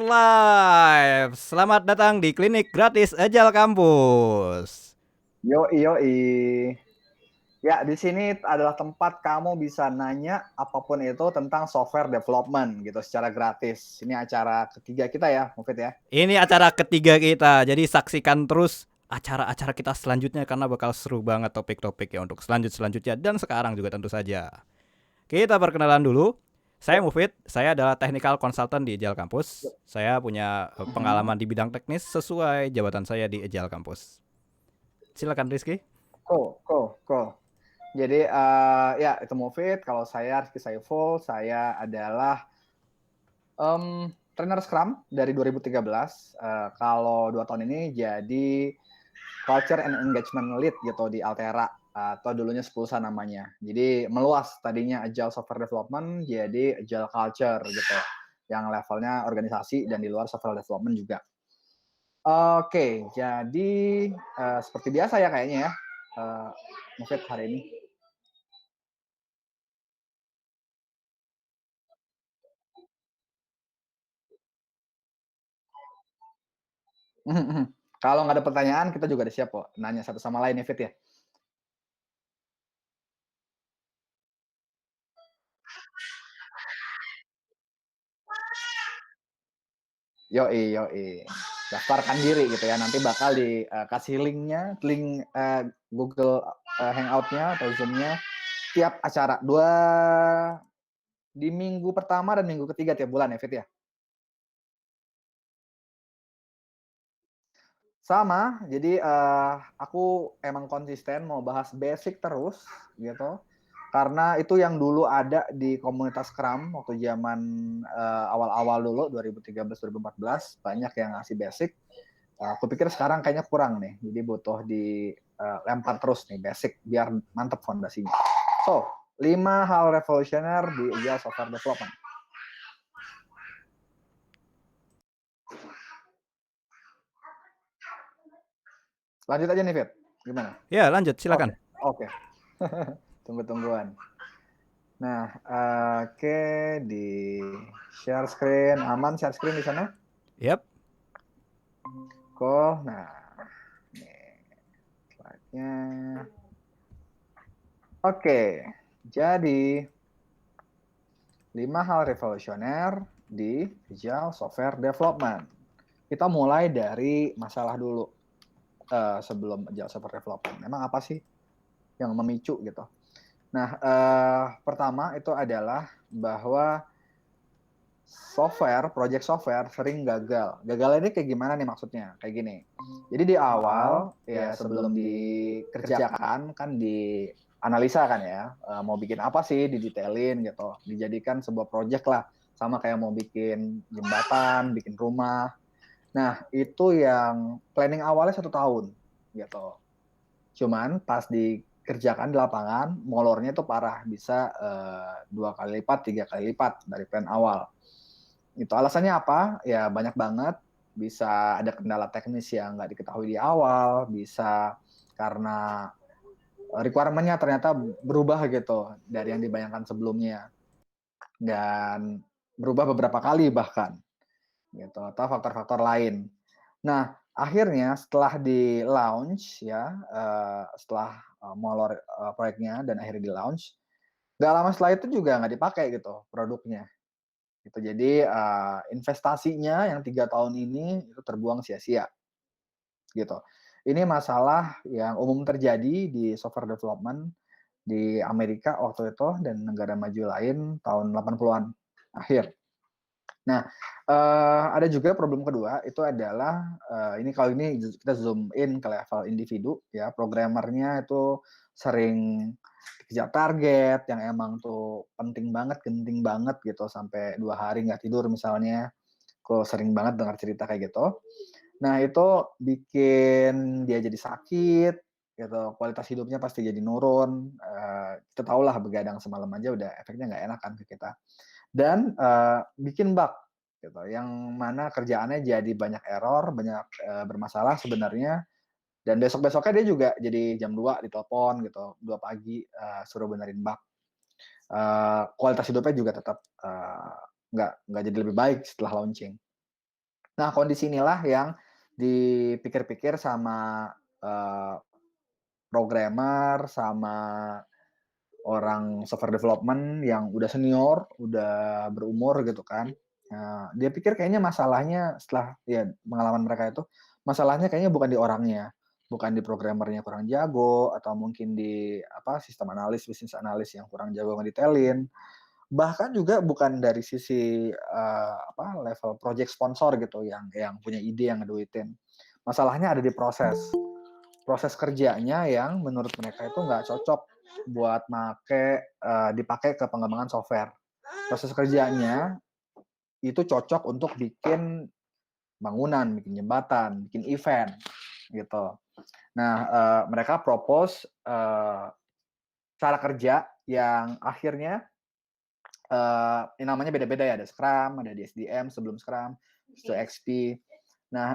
live. Selamat datang di klinik gratis Agile Kampus. Yoi, yoi. Ya, di sini adalah tempat kamu bisa nanya apapun itu tentang software development gitu secara gratis. Ini acara ketiga kita ya, Mufid ya. Ini acara ketiga kita, jadi saksikan terus acara-acara kita selanjutnya karena bakal seru banget topik-topik ya untuk selanjutnya dan sekarang juga tentu saja. Kita perkenalan dulu. Saya Mufid, saya adalah technical consultant di Agile Kampus. Saya punya pengalaman di bidang teknis sesuai jabatan saya di Agile Kampus. Silakan Rizky. Cool. Jadi ya itu Mufid. Kalau saya Rizky Saiful, saya adalah trainer Scrum dari 2013. Kalau 2 tahun ini jadi Culture and Engagement Lead gitu di Altera atau dulunya Spulsa namanya. Jadi meluas tadinya Agile Software Development jadi Agile Culture gitu. Yang levelnya organisasi dan di luar software development juga. Oke, jadi seperti biasa ya kayaknya ya. Mufid hari ini. Kalau nggak ada pertanyaan, kita juga ada siap kok nanya satu sama lain ya, Fit ya. Yoi. Daftarkan diri gitu ya. Nanti bakal dikasih linknya, link Google Hangout-nya atau Zoom-nya tiap acara. Di minggu pertama dan minggu ketiga tiap bulan ya, Fit ya? Sama, jadi aku emang konsisten mau bahas basic terus gitu. Karena itu yang dulu ada di komunitas Scrum waktu zaman awal-awal dulu 2013-2014 banyak yang ngasih basic. Aku pikir sekarang kayaknya kurang nih, jadi butuh dilempar terus nih basic biar mantep fondasinya. So, 5 hal revolusioner di Agile Software Development. Lanjut aja nih, Fit. Gimana? Ya, lanjut, silakan. Oke. Tunggu-tungguan. Nah, oke, di share screen. Aman share screen di sana? Yap. Cool. Nah, ini slide-nya. Oke, jadi 5 hal revolusioner di Agile Software Development. Kita mulai dari masalah dulu sebelum Agile Software Development. Memang apa sih yang memicu gitu? Nah, pertama itu adalah bahwa project software sering gagal. Gagal ini kayak gimana nih maksudnya? Kayak gini. Jadi di awal ya sebelum dikerjakan kan dianalisa kan ya, mau bikin apa sih, didetailin gitu. Dijadikan sebuah project lah, sama kayak mau bikin jembatan, bikin rumah. Nah, itu yang planning awalnya 1 tahun gitu. Cuman pas dikerjakan di lapangan, molornya itu parah, bisa 2 kali lipat, 3 kali lipat dari plan awal. Itu alasannya apa? Ya banyak banget. Bisa ada kendala teknis yang nggak diketahui di awal, bisa karena requirement-nya ternyata berubah gitu dari yang dibayangkan sebelumnya. Dan berubah beberapa kali bahkan gitu, atau faktor-faktor lain. Nah, akhirnya setelah di launch ya, setelah molor proyeknya dan akhirnya di launch, nggak lama setelah itu juga nggak dipakai gitu produknya. Gitu. Jadi investasinya yang 3 tahun ini itu terbuang sia-sia gitu. Ini masalah yang umum terjadi di software development di Amerika waktu itu dan negara maju lain tahun 80-an akhir. Nah, ada juga problem kedua itu adalah ini kalau ini kita zoom in ke level individu ya, programmernya itu sering dikejar target yang emang tuh penting banget, genting banget gitu sampai 2 hari nggak tidur misalnya. Aku sering banget dengar cerita kayak gitu. Nah, itu bikin dia jadi sakit gitu, kualitas hidupnya pasti jadi nurun, kita tahulah begadang semalam aja udah efeknya nggak enak kan ke kita. Dan bikin bug gitu, yang mana kerjaannya jadi banyak error, banyak bermasalah sebenarnya, dan besok-besoknya dia juga jadi jam 2 ditelepon gitu, 2 pagi, suruh benerin bug. Kualitas hidupnya juga tetap nggak jadi lebih baik setelah launching. Nah, kondisi inilah yang dipikir-pikir sama, eee, programmer, sama orang software development yang udah senior, udah berumur gitu kan. Nah, dia pikir kayaknya masalahnya setelah ya pengalaman mereka itu, masalahnya kayaknya bukan di orangnya, bukan di programmernya kurang jago, atau mungkin di apa, sistem analis, bisnis analis yang kurang jago ngedetailin, bahkan juga bukan dari sisi, apa, level project sponsor gitu yang punya ide, yang ngeduitin. Masalahnya ada di proses. Proses kerjanya yang menurut mereka itu nggak cocok buat dipakai ke pengembangan software. Proses kerjanya itu cocok untuk bikin bangunan, bikin jembatan, bikin event, gitu. Nah, mereka propose, cara kerja yang akhirnya, namanya beda-beda ya, ada Scrum, ada DSDM sebelum Scrum, habis itu XP. Nah,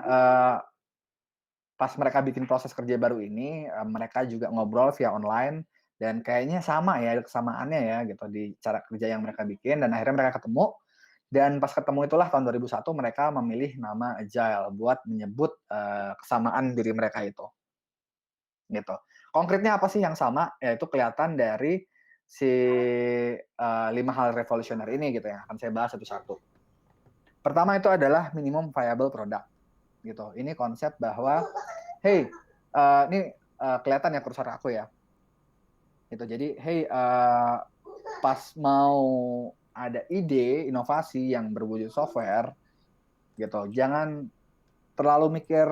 pas mereka bikin proses kerja baru ini, mereka juga ngobrol via online dan kayaknya sama ya, ada kesamaannya ya gitu di cara kerja yang mereka bikin dan akhirnya mereka ketemu dan pas ketemu itulah tahun 2001 mereka memilih nama Agile buat menyebut, kesamaan diri mereka itu, gitu. Konkretnya apa sih yang sama? Ya itu kelihatan dari si, 5 hal revolusioner ini gitu yang akan saya bahas satu-satu. Pertama itu adalah minimum viable product, gitu. Ini konsep bahwa, "Hey, ini, kelihatan ya kursor aku ya?" Gitu. Jadi, "Hey, pas mau ada ide inovasi yang berwujud software, gitu, jangan terlalu mikir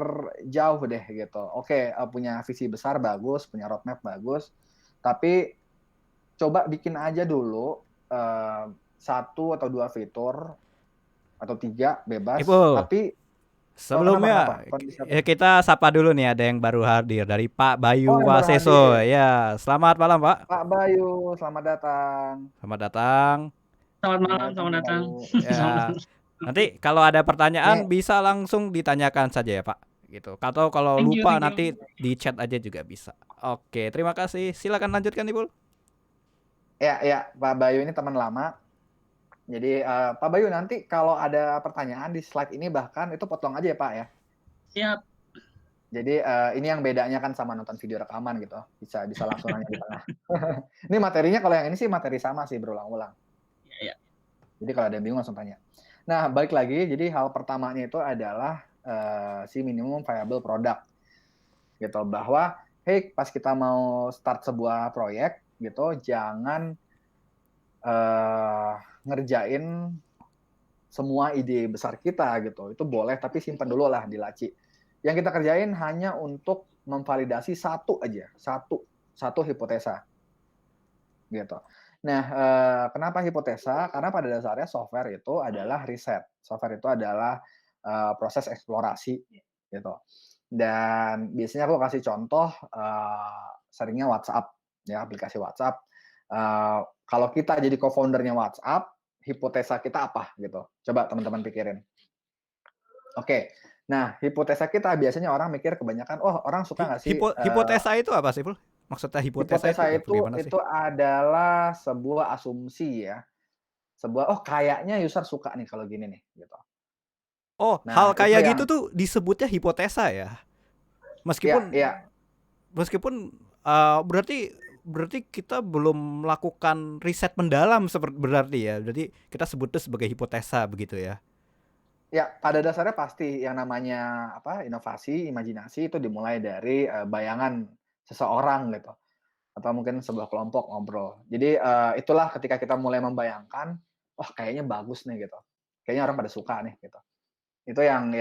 jauh deh," gitu. Oke, punya visi besar bagus, punya roadmap bagus, tapi coba bikin aja dulu, 1 atau 2 fitur atau 3 bebas, Ipul, tapi oh, kenapa kenapa? sebelumnya Kondisi apa ya nih? kita sapa dulu nih, ada yang baru hadir dari Pak Oh, Bayu yang baru Waseso. hadir. Ya, selamat malam Pak. Pak Bayu, selamat datang. Selamat datang. Selamat Selamat malam, datang selamat Pak datang. Bayu. Ya, nanti kalau ada pertanyaan Nih, bisa langsung ditanyakan saja ya Pak. Gitu. Atau kalau Thank you, lupa thank you. nanti di chat aja juga bisa. Oke, terima kasih. Silakan lanjutkan Ipul. ya Pak Bayu ini teman lama. Jadi, Pak Bayu nanti kalau ada pertanyaan di slide ini bahkan itu potong aja ya Pak ya. Siap. Jadi, ini yang bedanya kan sama nonton video rekaman gitu, bisa bisa langsung nanya di tengah. Ini materinya kalau yang ini sih materi sama sih berulang-ulang. Ya, ya. Jadi kalau ada yang bingung langsung tanya. Nah, balik lagi, jadi hal pertamanya itu adalah, si minimum viable product gitu, bahwa, hey, pas kita mau start sebuah proyek gitu, jangan, ngerjain semua ide besar kita gitu, itu boleh tapi simpan dulu lah di laci. Yang kita kerjain hanya untuk memvalidasi satu aja, satu hipotesa, gitu. Nah, kenapa hipotesa? Karena pada dasarnya software itu adalah riset, software itu adalah, proses eksplorasi, gitu. Dan biasanya aku kasih contoh, seringnya WhatsApp, ya aplikasi WhatsApp. Kalau kita jadi co-founder-nya WhatsApp, hipotesa kita apa gitu? Coba teman-teman pikirin. Oke, nah hipotesa kita biasanya orang mikir kebanyakan, "Oh, orang suka nggak sih," Hipotesa itu apa sih, Ipul? Maksudnya hipotesa hipotesa itu itu bagaimana sih? itu adalah sebuah asumsi ya, "Oh, kayaknya user suka nih kalau gini nih," gitu. Oh, hal Nah, itu kayak gitu yang tuh disebutnya hipotesa ya? ya Meskipun ya meskipun berarti berarti kita belum melakukan riset mendalam seperti berarti ya. Jadi kita sebutnya sebagai hipotesa begitu ya. ya, pada dasarnya pasti yang namanya apa, inovasi, imajinasi itu dimulai dari, bayangan seseorang gitu, atau mungkin sebuah kelompok ngobrol. Jadi, itulah ketika kita mulai membayangkan, "Wah, kayaknya bagus nih," gitu, "kayaknya orang pada suka nih," gitu. Itu yang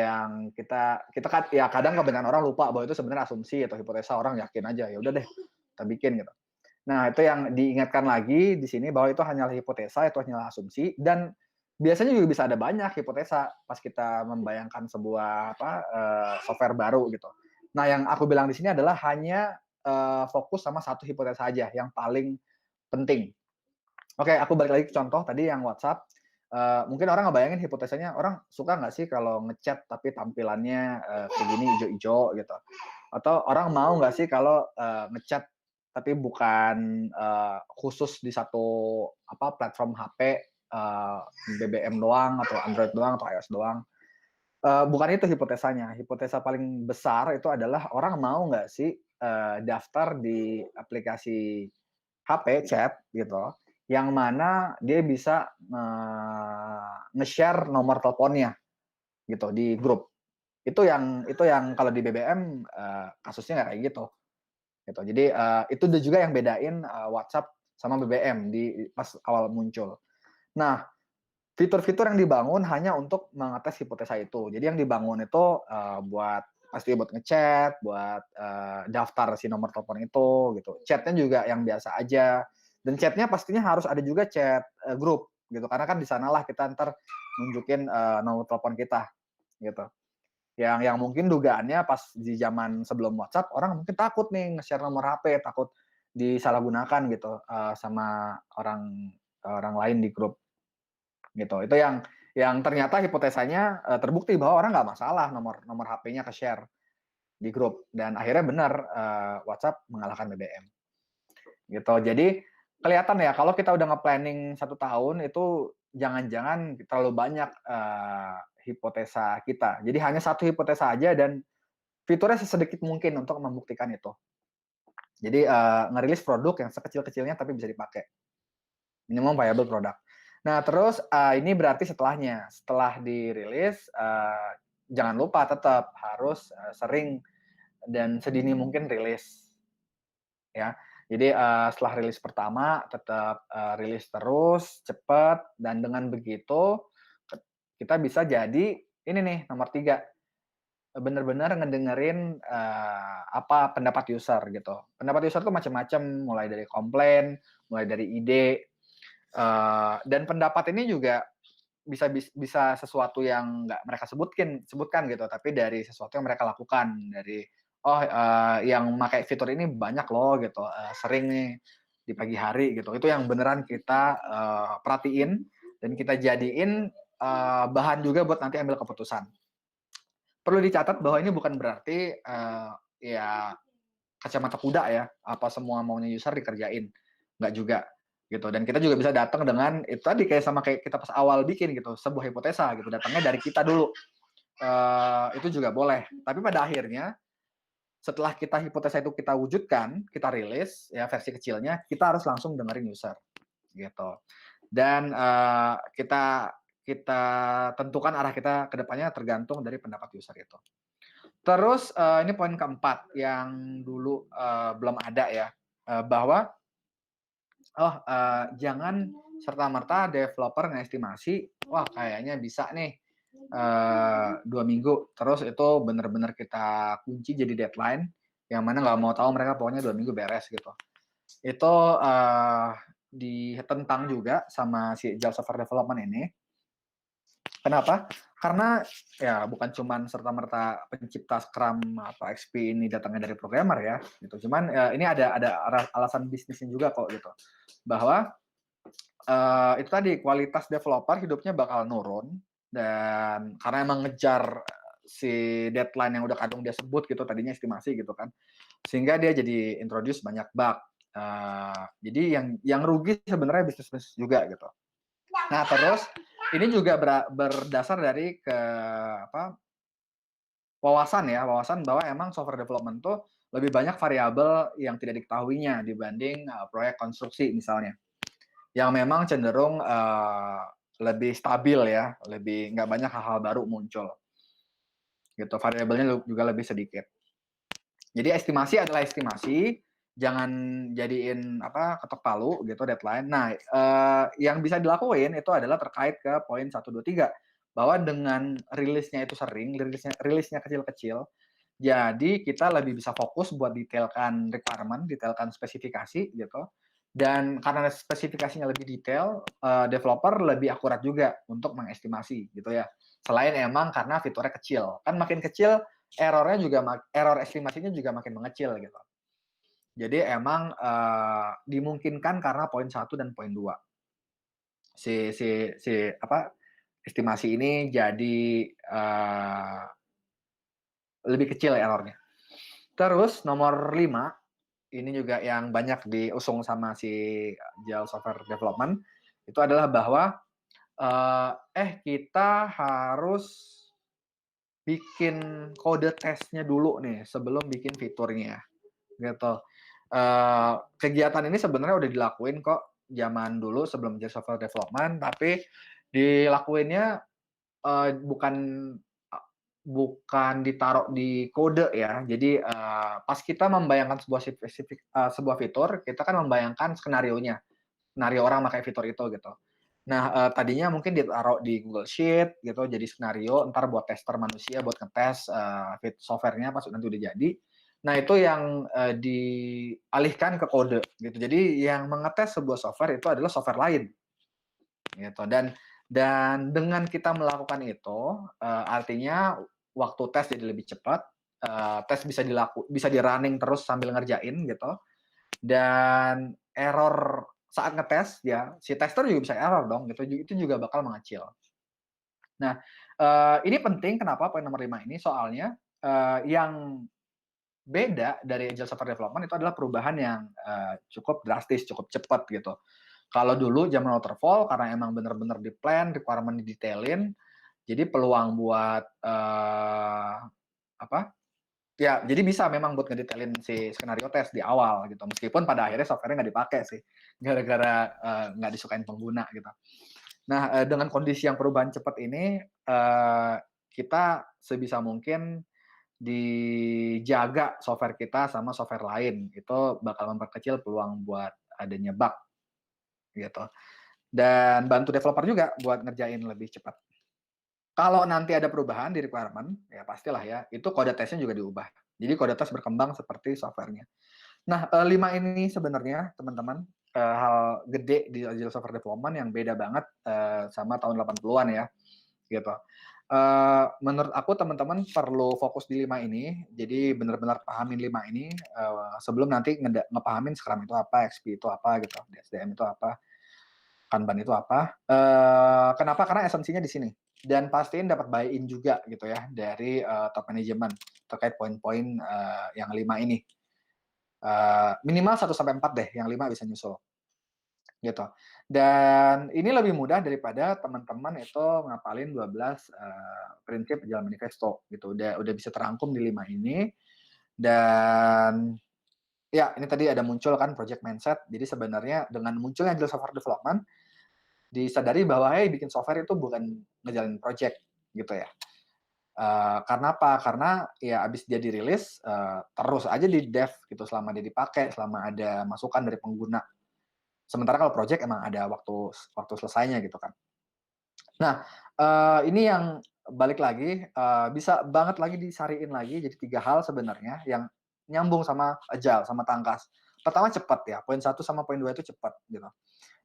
kita kita kan ya kadang kebanyakan orang lupa bahwa itu sebenarnya asumsi atau hipotesa, orang yakin aja, "Ya udah deh, kita bikin," gitu. Nah, itu yang diingatkan lagi di sini bahwa itu hanyalah hipotesa, itu hanyalah asumsi, dan biasanya juga bisa ada banyak hipotesa pas kita membayangkan sebuah apa, software baru gitu. Nah, yang aku bilang di sini adalah hanya, fokus sama satu hipotesa aja yang paling penting. Oke, aku balik lagi ke contoh tadi yang WhatsApp, mungkin orang ngebayangin hipotesanya, orang suka nggak sih kalau ngechat tapi tampilannya, kayak gini ijo-ijo gitu, atau orang mau nggak sih kalau, ngechat tapi bukan, khusus di satu apa, platform HP, BBM doang atau Android doang atau iOS doang. Bukan itu hipotesanya. Hipotesa paling besar itu adalah orang mau nggak sih daftar di aplikasi HP chat gitu, yang mana dia bisa nge-share nomor teleponnya gitu di grup. Itu yang kalau di BBM kasusnya nggak kayak gitu. Gitu. Jadi itu juga yang bedain WhatsApp sama BBM di pas awal muncul. Nah, fitur-fitur yang dibangun hanya untuk mengetes hipotesa itu. Jadi yang dibangun itu pasti buat ngechat, buat daftar si nomor telepon itu gitu. Chatnya juga yang biasa aja. Dan chatnya pastinya harus ada juga chat grup gitu. Karena kan di sanalah kita ntar nunjukin nomor telepon kita gitu. Yang mungkin dugaannya pas di zaman sebelum WhatsApp orang mungkin takut nih nge-share nomor HP, takut disalahgunakan gitu sama orang orang lain di grup gitu. Itu yang ternyata hipotesanya terbukti bahwa orang nggak masalah nomor nomor HP-nya ke-share di grup dan akhirnya benar WhatsApp mengalahkan BBM gitu. Jadi kelihatan ya kalau kita udah nge-planning 1 tahun itu jangan-jangan terlalu banyak hipotesa kita. Jadi hanya satu hipotesa aja dan fiturnya sesedikit mungkin untuk membuktikan itu. Jadi ngerilis produk yang sekecil-kecilnya tapi bisa dipakai. Minimum viable product. Nah, terus ini berarti setelahnya. Setelah dirilis, jangan lupa tetap harus sering dan sedini mungkin rilis. Ya. Jadi setelah rilis pertama, tetap rilis terus, cepat, dan dengan begitu kita bisa jadi ini nih nomor 3, benar-benar ngedengerin apa pendapat user gitu. Pendapat user tuh macam-macam, mulai dari komplain, mulai dari ide, dan pendapat ini juga bisa sesuatu yang nggak mereka sebutkan gitu, tapi dari sesuatu yang mereka lakukan, dari yang memakai fitur ini banyak loh gitu, sering nih di pagi hari gitu. Itu yang beneran kita perhatiin dan kita jadiin bahan juga buat nanti ambil keputusan. Perlu dicatat bahwa ini bukan berarti ya kacamata kuda ya, apa semua maunya user dikerjain, nggak juga gitu. Dan kita juga bisa datang dengan itu tadi kayak kita pas awal bikin gitu, sebuah hipotesa gitu, datangnya dari kita dulu. Itu juga boleh. Tapi pada akhirnya setelah kita hipotesa itu kita wujudkan, kita rilis ya versi kecilnya, kita harus langsung dengerin user gitu. Dan kita kita tentukan arah kita ke depannya tergantung dari pendapat user itu. Terus ini poin keempat yang dulu belum ada ya, bahwa jangan serta-merta developer ngestimasi, wah kayaknya bisa nih 2 minggu, terus itu benar-benar kita kunci jadi deadline, yang mana nggak mau tahu mereka pokoknya 2 minggu beres gitu. Itu ditentang juga sama si Agile Software Development ini. Kenapa? Karena ya bukan cuman serta-merta pencipta Scrum atau XP ini datangnya dari programmer ya, gitu. Cuman ini ada alasan bisnisnya juga kok gitu. Bahwa itu tadi kualitas developer hidupnya bakal nurun dan karena emang ngejar si deadline yang udah kadung dia sebut gitu tadinya estimasi gitu kan, sehingga dia jadi introduce banyak bug. Jadi yang rugi sebenarnya bisnis juga gitu. Nah terus ini juga berdasar dari wawasan bahwa emang software development tuh lebih banyak variabel yang tidak diketahuinya dibanding proyek konstruksi misalnya, yang memang cenderung lebih stabil ya, lebih nggak banyak hal-hal baru muncul gitu, variabelnya juga lebih sedikit. Jadi estimasi adalah estimasi, jangan jadiin ketok palu gitu deadline. Nah, yang bisa dilakuin itu adalah terkait ke poin 1, 2, 3, bahwa dengan rilisnya itu sering, rilisnya kecil-kecil, jadi kita lebih bisa fokus buat detailkan requirement, detailkan spesifikasi gitu. Dan karena spesifikasinya lebih detail, developer lebih akurat juga untuk mengestimasi gitu ya. Selain emang karena fiturnya kecil, kan makin kecil error estimasinya juga makin mengecil gitu. Jadi emang dimungkinkan karena poin 1 dan poin 2. Estimasi ini jadi lebih kecil errornya. Terus nomor 5, ini juga yang banyak diusung sama si Agile Software Development, itu adalah bahwa kita harus bikin kode tesnya dulu nih sebelum bikin fiturnya, gitu. Kegiatan ini sebenarnya udah dilakuin kok zaman dulu sebelum jadi software development, tapi dilakuinnya bukan bukan ditaruh di kode ya. Jadi, pas kita membayangkan sebuah fitur, kita kan membayangkan skenarionya, skenario orang pakai fitur itu gitu. Nah, tadinya mungkin ditaruh di Google Sheet gitu, jadi skenario, entar buat tester manusia buat ngetes, software-nya pas nanti udah jadi. Nah, itu yang, dialihkan ke kode gitu. Jadi yang mengetes sebuah software itu adalah software lain gitu. Dan dengan kita melakukan itu, artinya waktu tes jadi lebih cepat, tes bisa di-running terus sambil ngerjain gitu, dan error saat ngetes ya, si tester juga bisa error dong gitu, itu juga bakal mengecil. Nah, ini penting kenapa poin nomor 5 ini, soalnya, yang beda dari Agile Software Development itu adalah perubahan yang, cukup drastis, cukup cepat gitu. Kalau dulu zaman waterfall karena emang bener-bener di-plan, requirement didetailin, jadi peluang buat, apa, ya jadi bisa memang buat ngedetailin si skenario tes di awal gitu, meskipun pada akhirnya software-nya nggak dipakai sih, gara-gara, nggak disukain pengguna gitu. Nah, dengan kondisi yang perubahan cepat ini, kita sebisa mungkin dijaga software kita sama software lain, itu bakal memperkecil peluang buat adanya bug gitu. Dan bantu developer juga buat ngerjain lebih cepat. Kalau nanti ada perubahan di requirement, ya pastilah ya, itu kode tesnya juga diubah. Jadi kode tes berkembang seperti software-nya. Nah, 5 ini sebenarnya teman-teman, hal gede di Agile Software Development yang beda banget, sama tahun 80-an ya, gitu. Menurut aku teman-teman perlu fokus di 5 ini, jadi benar-benar pahamin 5 ini, sebelum nanti ngepahamin Scrum itu apa, XP itu apa gitu, DSDM itu apa, Kanban itu apa. Kenapa? Karena esensinya di sini. Dan pastiin dapat buy-in juga gitu ya dari, top management terkait poin-poin, yang 5 ini. Minimal 1 sampai 4 deh, yang 5 bisa nyusul, gitu. Dan ini lebih mudah daripada teman-teman itu ngapalin 12, prinsip Agile Manifesto gitu. Udah bisa terangkum di 5 ini. Dan ya ini tadi ada muncul kan project mindset. Jadi sebenarnya dengan munculnya Agile Software Development, disadari bahwa, hey, bikin software itu bukan ngejalanin project gitu ya. Karena apa? Karena ya abis dia dirilis, terus aja di dev gitu selama dia dipakai, selama ada masukan dari pengguna. Sementara kalau project emang ada waktu waktu selesainya gitu kan. Nah, ini yang balik lagi, bisa banget lagi disariin lagi jadi 3 hal sebenarnya yang nyambung sama Agile, sama Tangkas. Pertama cepet ya, poin 1 sama poin 2 itu cepet gitu.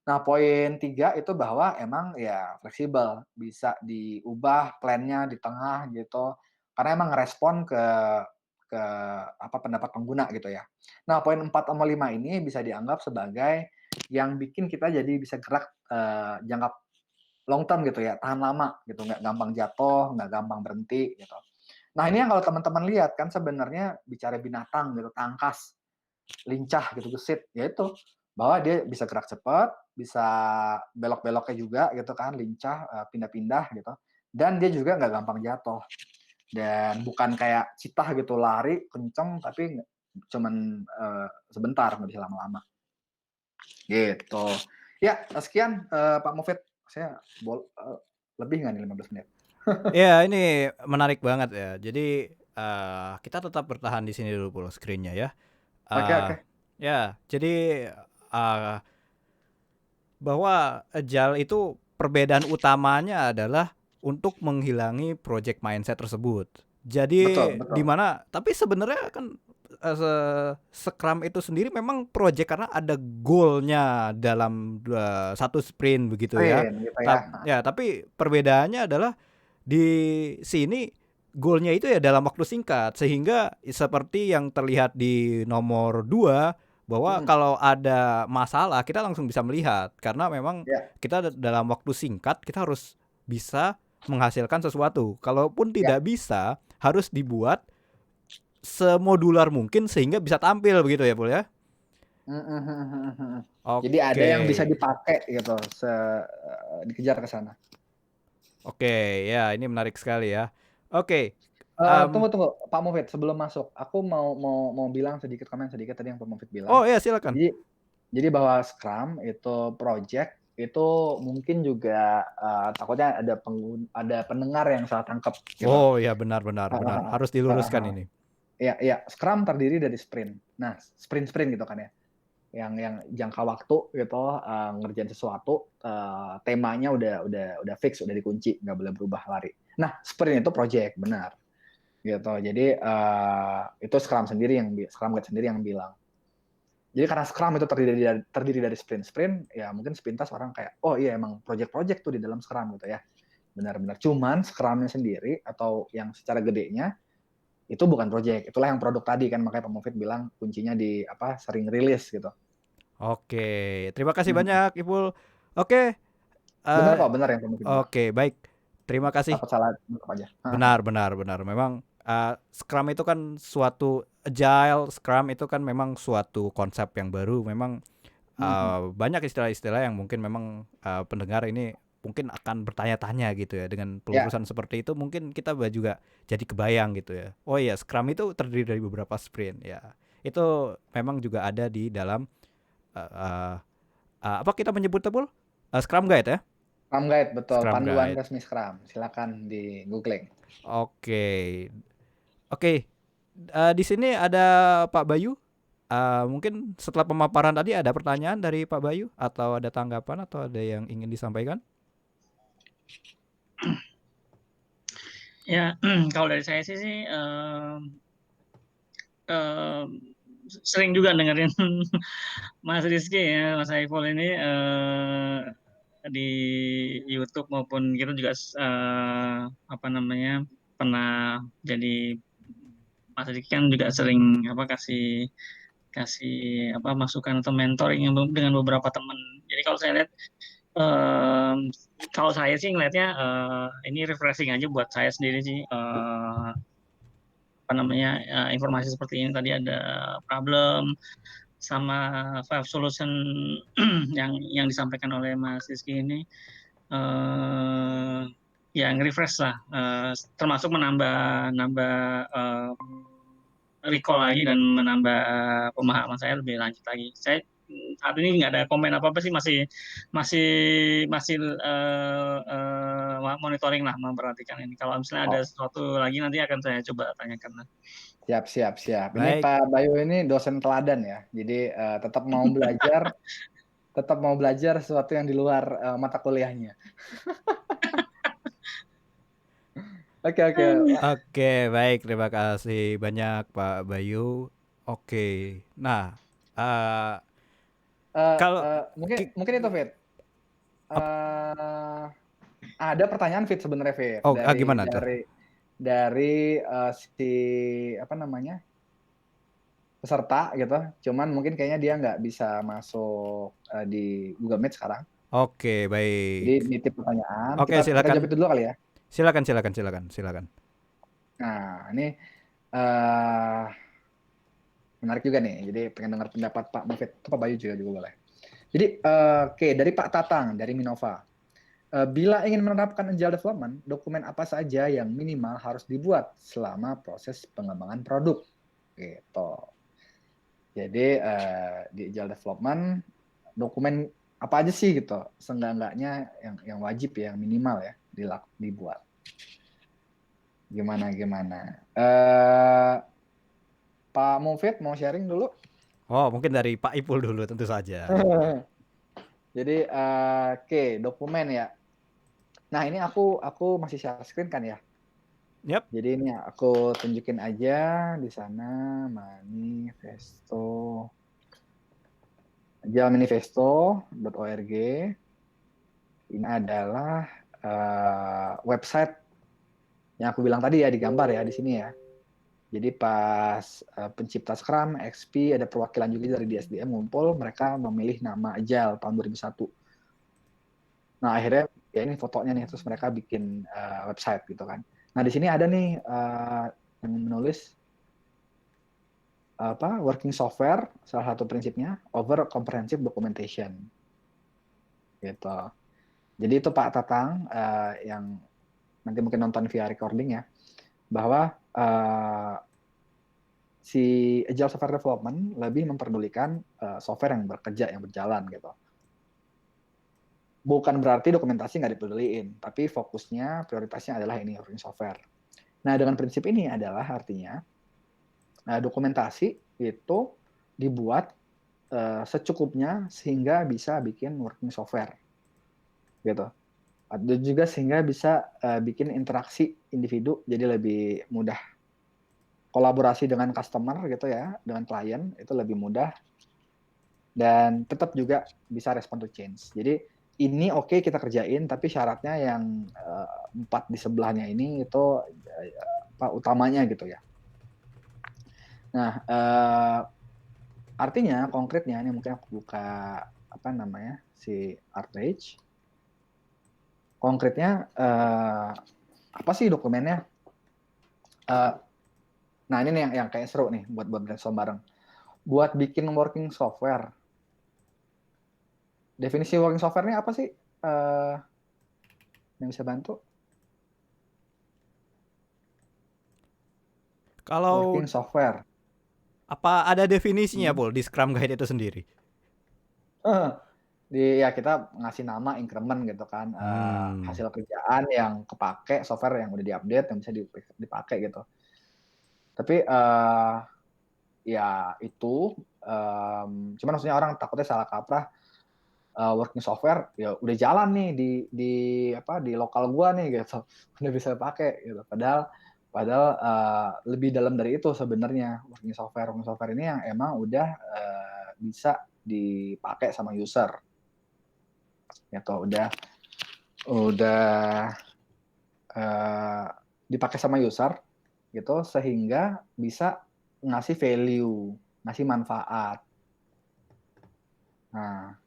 Nah, poin 3 itu bahwa emang ya fleksibel, bisa diubah plan-nya di tengah gitu, karena emang ngerespon ke apa, pendapat pengguna gitu ya. Nah, poin 4 sama 5 ini bisa dianggap sebagai yang bikin kita jadi bisa gerak, jangka long term gitu ya, tahan lama gitu, nggak gampang jatuh, nggak gampang berhenti gitu. Nah, ini yang kalau teman-teman lihat kan sebenarnya bicara binatang gitu, tangkas, lincah gitu, gesit, ya itu bahwa dia bisa gerak cepat, bisa belok-beloknya juga gitu kan, lincah, pindah-pindah gitu, dan dia juga nggak gampang jatuh. Dan bukan kayak citah gitu, lari kenceng tapi cuman, sebentar, nggak bisa lama-lama, gitu. Ya, sekian, Pak Mufid, saya lebih nggak nih 15 menit? Ya, ini menarik banget ya. Jadi, kita tetap bertahan di sini dulu full screen-nya ya. Oke, Eee, oke. ya, jadi, eee, bahwa Agile itu perbedaan utamanya adalah untuk menghilangi project mindset tersebut. Betul, Jadi di betul. mana tapi sebenarnya kan, Scrum itu sendiri memang project karena ada goal-nya dalam, 1 sprint begitu ya. Sprint gitu ya. Ya, tapi perbedaannya adalah di sini goalnya itu ya dalam waktu singkat, sehingga seperti yang terlihat di nomor 2 bahwa Mhm, kalau ada masalah kita langsung bisa melihat, karena memang ya, kita dalam waktu singkat kita harus bisa menghasilkan sesuatu. Kalaupun ya. tidak bisa, harus dibuat semodular mungkin sehingga bisa tampil begitu ya, Pul, ya? Mhm, mhm, mhm, mhm. Jadi ada Oke. yang bisa dipakai gitu, dikejar ke sana. Oke, ya ini menarik sekali ya. Oke, Mmm, Tunggu, Pak Mufid, sebelum masuk, aku mau bilang sedikit, komen sedikit tadi yang Pak Mufid bilang. oh iya silakan. Jadi jadi bahwa Scrum itu project itu mungkin juga, takutnya ada pendengar yang salah tangkap gitu. Oh ya, benar benar Heeh benar, heeh. harus Heeh diluruskan heeh. ini. Iya iya, Scrum terdiri dari sprint. Nah, sprint-sprint gitu kan ya, yang jangka waktu gitu, ngerjain sesuatu, temanya udah fix, udah dikunci, nggak boleh berubah lari. Nah, sprint itu project, benar, gitu. Jadi, itu Scrum Guide sendiri yang bilang. Jadi karena Scrum itu terdiri dari sprint-sprint, ya mungkin sepintas orang kayak, "Oh iya emang project-project tuh di dalam Scrum," gitu ya. Benar-benar. Cuman Scrum-nya sendiri atau yang secara gedenya itu bukan project. Itulah yang produk tadi kan makanya Pak Mufid bilang kuncinya di apa, sering rilis gitu. Oke, terima kasih Mhm. banyak Ipul. Oke, Benar eee, kok, benar yang Pak Mufid bilang. oke baik, terima kasih. Takut salah nangkep aja. Heeh heeh. Benar benar benar. Memang, Scrum itu kan suatu agile, Scrum itu kan memang suatu konsep yang baru. Memang, Mhm. banyak istilah-istilah yang mungkin memang, pendengar ini mungkin akan bertanya-tanya gitu ya. Dengan Ya, pelurusan seperti itu mungkin kita juga jadi kebayang gitu ya. Oh iya, Scrum itu terdiri dari beberapa sprint, ya. Itu memang juga ada di dalam, eee apa kita menyebutnya, Pul? Scrum Guide ya? Scrum Guide betul, Scrum panduan Guide. resmi Scrum. Silakan di-googling. Oke. Oke, di sini ada Pak Bayu. Mungkin setelah pemaparan tadi ada pertanyaan dari Pak Bayu atau ada tanggapan atau ada yang ingin disampaikan? Ya, kalau dari saya sih mmm, sering juga dengerin Mas Rizky ya, Mas Saiful ini, di YouTube maupun kita juga apa namanya, pernah jadi Mas Rizky kan juga sering apa, kasih kasih apa, masukan atau mentoring dengan beberapa teman. Jadi kalau saya lihat, kalau saya sih ngelihatnya, ini refreshing aja buat saya sendiri sih, apa namanya, informasi seperti ini tadi ada problem sama five solution yang disampaikan oleh Mas Rizky ini, ya nge-refresh lah, termasuk menambah nambah, recall lagi dan menambah pemahaman saya lebih lanjut lagi. Saya saat ini nggak ada komen apa-apa sih, masih masih masih, monitoring lah, memperhatikan ini. Kalau misalnya ada Oh, sesuatu lagi nanti akan saya coba tanyakan lah. siap siap siap. Ini Baik, Pak Bayu ini dosen teladan ya. Jadi, tetap mau belajar sesuatu yang di luar, mata kuliahnya. Oke oke. oke, baik, terima kasih banyak Pak Bayu. Oke. Nah, eee, kalau Mungkin ki mungkin itu Fit. ep Eh, ada pertanyaan Fit sebenarnya Fit oh, dari gimana tuh? dari dari si apa namanya peserta gitu. Cuman mungkin kayaknya dia nggak bisa masuk di Google Meet sekarang. Oke, Jadi baik. nitip pertanyaan. Oke, Kita jawab silakan. itu dulu kali ya. Silakan silakan silakan silakan. Nah ini eh menarik juga nih. Jadi pengen dengar pendapat Pak Mufid. Itu Pak Bayu juga boleh. Jadi oke dari Pak Tatang dari Minova. Bila ingin menerapkan agile development, dokumen apa saja yang minimal harus dibuat selama proses pengembangan produk? Gitu. Jadi di agile development dokumen apa aja sih gitu? Seenggak-enggaknya yang wajib ya, yang minimal ya dibuat. Gimana gimana? Pak Mufid mau sharing dulu? Oh, mungkin dari Pak Ipul dulu tentu saja. Jadi oke, dokumen ya. Nah, ini aku masih share screen kan ya. Yap. Jadi ini aku tunjukin aja di sana manifesto manifesto.org. Ini adalah website yang aku bilang tadi ya, digambar ya di sini ya. Jadi pas pencipta Scrum, XP, ada perwakilan juga dari DSDM ngumpul, mereka memilih nama Agile tahun 2001. Nah akhirnya ya ini fotonya nih, terus mereka bikin website gitu kan. Nah di sini ada nih yang menulis apa working software, salah satu prinsipnya over comprehensive documentation gitu. Jadi itu Pak Tatang yang nanti mungkin nonton via recording ya, bahwa si Agile Software Development lebih memperdulikan software yang bekerja, yang berjalan gitu. Bukan berarti dokumentasi nggak dipeduliin, tapi fokusnya, prioritasnya adalah ini working software. Nah, dengan prinsip ini adalah artinya dokumentasi itu dibuat secukupnya sehingga bisa bikin working software gitu. Dan juga sehingga bisa bikin interaksi individu jadi lebih mudah. Kolaborasi dengan customer gitu ya, dengan klien itu lebih mudah dan tetap juga bisa respond to change. Jadi ini oke kita kerjain, tapi syaratnya yang 4 di sebelahnya ini itu utamanya gitu ya. Nah, artinya konkretnya ini mungkin aku buka si ArtRage. Konkretnya apa sih dokumennya? Nah ini nih yang kayak seru nih buat brainstorm bareng. Buat bikin working software. Definisi working software ini apa sih? Yang bisa bantu? Kalau Working software. apa ada definisinya, Pul, di Scrum Guide itu sendiri? Ya kita ngasih nama increment gitu kan, hasil kerjaan yang kepake, software yang udah diupdate yang bisa dipakai gitu. Tapi ya itu, cuman maksudnya orang takutnya salah kaprah, working software ya udah jalan nih di lokal gua nih gitu, udah bisa pakai gitu. Padahal lebih dalam dari itu sebenarnya working software. Working software ini yang emang udah bisa dipakai sama user. Gitu, udah dipakai sama user gitu sehingga bisa ngasih value, ngasih manfaat. Nah,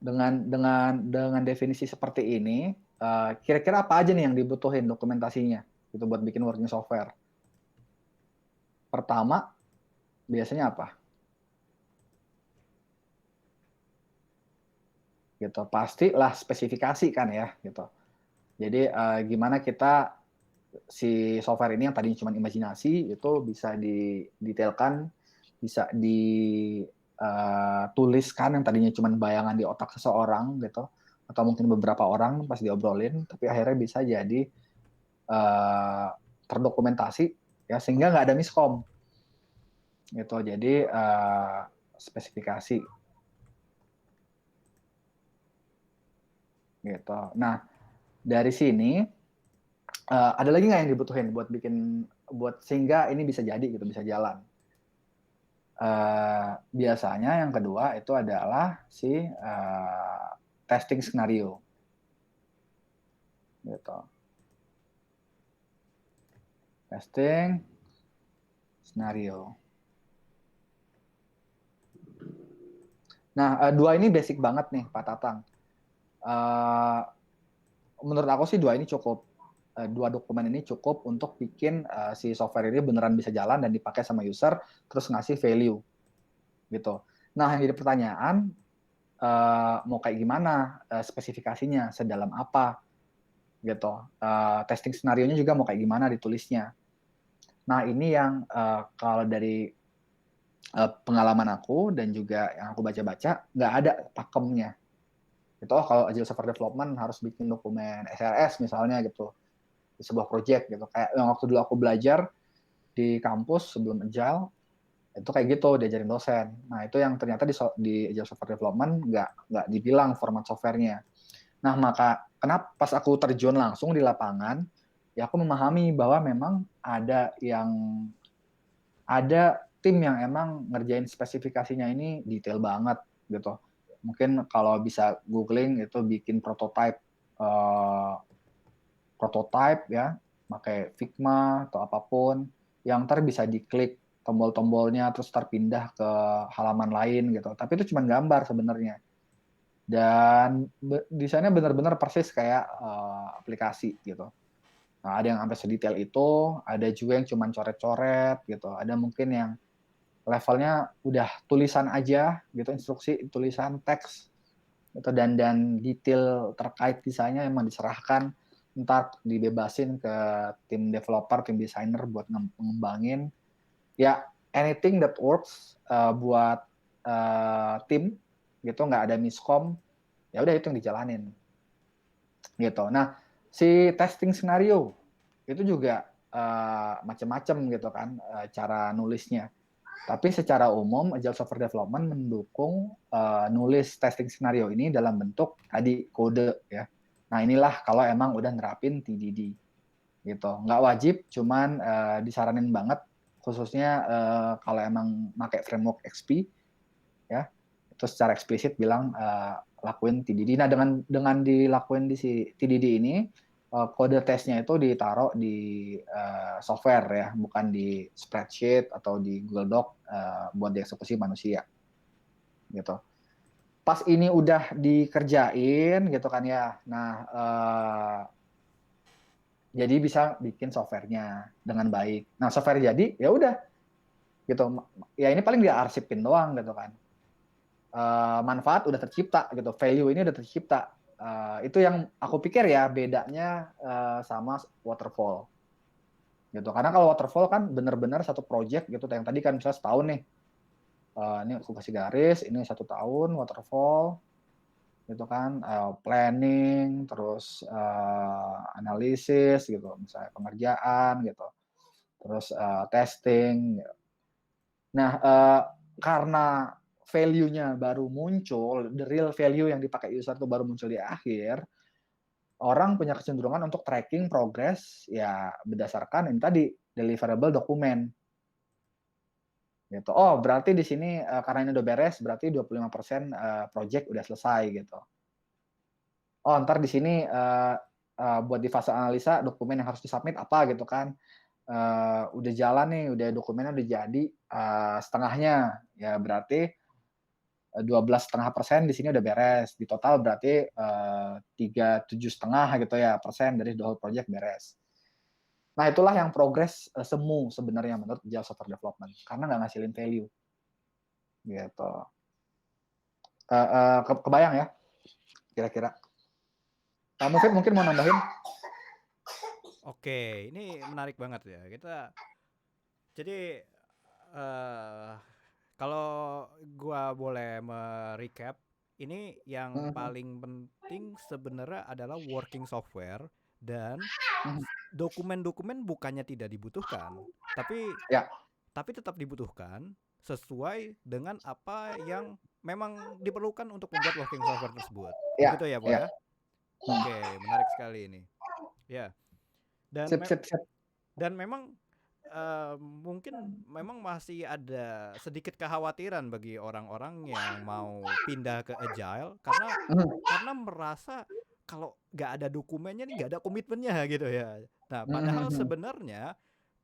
dengan definisi seperti ini, kira-kira apa aja nih yang dibutuhin dokumentasinya gitu buat bikin working software? Pertama, biasanya apa? Gitu. Pastilah spesifikasi kan ya gitu. Jadi gimana kita si software ini yang tadinya cuma imajinasi itu bisa didetailkan, bisa dituliskan yang tadinya cuma bayangan di otak seseorang gitu, atau mungkin beberapa orang pas diobrolin, tapi akhirnya bisa jadi terdokumentasi ya sehingga nggak ada miskom gitu. Jadi spesifikasi gitu. Nah dari sini ada lagi nggak yang dibutuhin buat sehingga ini bisa jadi gitu, bisa jalan? Biasanya yang kedua itu adalah si testing skenario gitu. Testing skenario. Nah, dua ini basic banget nih Pak Tatang. Menurut aku sih dua ini cukup. Dua dokumen ini cukup untuk bikin si software ini beneran bisa jalan dan dipakai sama user, terus ngasih value gitu. Nah, yang jadi pertanyaan, mau kayak gimana spesifikasinya, sedalam apa gitu. Testing skenario-nya juga mau kayak gimana ditulisnya. Nah, ini yang kalau dari pengalaman aku dan juga yang aku baca-baca, nggak ada pakemnya. Gitu, kalau Agile Software Development harus bikin dokumen SRS misalnya gitu, di sebuah project gitu. Kayak yang waktu dulu aku belajar di kampus sebelum Agile, itu kayak gitu diajarin dosen. Nah itu yang ternyata di Agile Software Development nggak dibilang format softwarenya. Nah maka kenapa pas aku terjun langsung di lapangan, ya aku memahami bahwa memang ada tim yang emang ngerjain spesifikasinya ini detail banget gitu. Mungkin kalau bisa googling itu bikin prototype ya, pakai Figma atau apapun yang ntar bisa diklik tombol-tombolnya terus terpindah ke halaman lain gitu. Tapi itu cuma gambar sebenarnya. Dan desainnya benar-benar persis kayak aplikasi gitu. Nah, ada yang sampai sedetail itu, ada juga yang cuma coret-coret gitu. Ada mungkin yang levelnya udah tulisan aja gitu, instruksi tulisan teks gitu, dan detail terkait desainnya emang diserahkan ntar dibebasin ke tim developer, tim designer buat ngembangin. Ya, anything that works buat tim gitu, nggak ada miskom, ya udah itu yang dijalanin gitu. Nah, si testing scenario itu juga macam-macam gitu kan cara nulisnya. Tapi secara umum Agile Software Development mendukung nulis testing scenario ini dalam bentuk tadi kode ya. Nah, inilah kalau emang udah nerapin TDD gitu. Nggak wajib, cuman disaranin banget khususnya kalau emang pakai framework XP ya. Itu secara eksplisit bilang lakuin TDD. Nah, dengan dilakuin di si TDD ini kode tesnya itu ditaruh di software ya, bukan di spreadsheet atau di Google Doc buat dieksekusi manusia gitu. Pas ini udah dikerjain gitu kan ya. Nah, jadi bisa bikin softwarenya dengan baik. Nah, software jadi ya udah gitu. Ya ini paling diarsipin doang gitu kan. Manfaat udah tercipta gitu, value ini udah tercipta. Itu yang aku pikir ya bedanya sama waterfall gitu. Karena kalau waterfall kan benar-benar satu project gitu. Yang tadi kan misalnya setahun nih, ini aku kasih garis, ini 1 tahun waterfall gitu kan, planning, terus analisis gitu, misalnya pengerjaan gitu, terus testing. Gitu. Nah, karena value-nya baru muncul, the real value yang dipakai user itu baru muncul di akhir, orang punya kecenderungan untuk tracking progress ya berdasarkan ini tadi deliverable dokumen. Gitu. Oh, berarti di sini karena ini udah beres, berarti 25% project udah selesai gitu. Oh, ntar di sini buat di fase analisa dokumen yang harus disubmit apa gitu kan. Udah jalan nih, udah dokumennya udah jadi setengahnya, ya berarti 12,5% di sini udah beres. Di total berarti 37,5 gitu ya persen dari the whole project beres. Nah, itulah yang progress semu sebenarnya menurut Agile Software Development karena nggak ngasilin value gitu. Kebayang ya kira-kira. Mufid mungkin mau nambahin? Oke, ini menarik banget ya. Jadi kalau gua boleh merecap, ini yang paling penting sebenarnya adalah working software dan dokumen-dokumen bukannya tidak dibutuhkan, tapi Ya. tetap dibutuhkan sesuai dengan apa yang memang diperlukan untuk membuat working software tersebut. Ya, Begitu ya, Paul ya. ya? Oke, menarik sekali ini. Ya. Dan Sip. dan memang mungkin memang masih ada sedikit kekhawatiran bagi orang-orang yang mau pindah ke agile karena merasa kalau nggak ada dokumennya nih nggak ada komitmennya gitu ya. Nah, padahal sebenarnya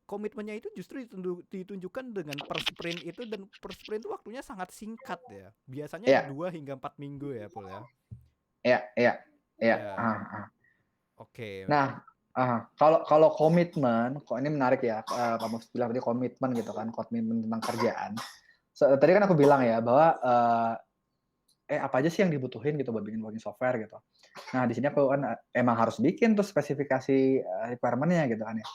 komitmennya itu justru ditunjukkan dengan per sprint itu, dan per sprint itu waktunya sangat singkat ya. Biasanya Ya, 2 hingga 4 minggu ya, Paul ya. ya. Ya, oke. Nah, kalau komitmen, kok ini menarik ya, Pak Mufti bilang tadi komitmen gitu kan, komitmen tentang kerjaan. Tadi kan aku bilang ya bahwa apa aja sih yang dibutuhin gitu buat bikin working software gitu. Nah, di sini aku kan emang harus bikin tuh spesifikasi requirement-nya gitu kan ya.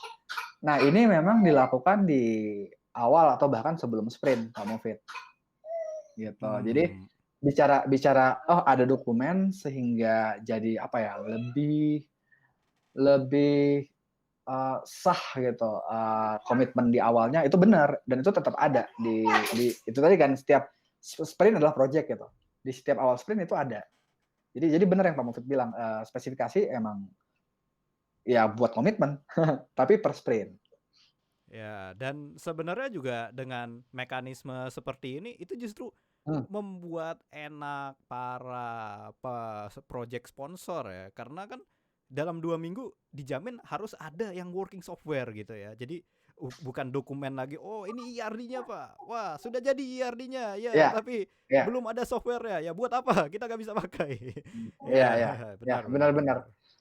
Nah, ini memang dilakukan di awal atau bahkan sebelum sprint, Pak Mufid. Gitu. Jadi bicara oh ada dokumen sehingga jadi apa ya, lebih sah gitu komitmen di awalnya itu benar dan itu tetap ada di itu tadi kan setiap sprint adalah project gitu. Di setiap awal sprint itu ada. Jadi benar yang Pak Mufid bilang spesifikasi emang ya buat komitmen tapi per sprint. Ya, dan sebenarnya juga dengan mekanisme seperti ini itu justru membuat enak para project sponsor ya, karena kan dalam 2 minggu dijamin harus ada yang working software gitu ya. Jadi bukan dokumen lagi. Oh, ini IRD-nya Pak. Wah, sudah jadi IRD-nya ya, Ya, tapi ya, belum ada software ya. Buat apa? Kita nggak bisa pakai. ya, Benar. benar.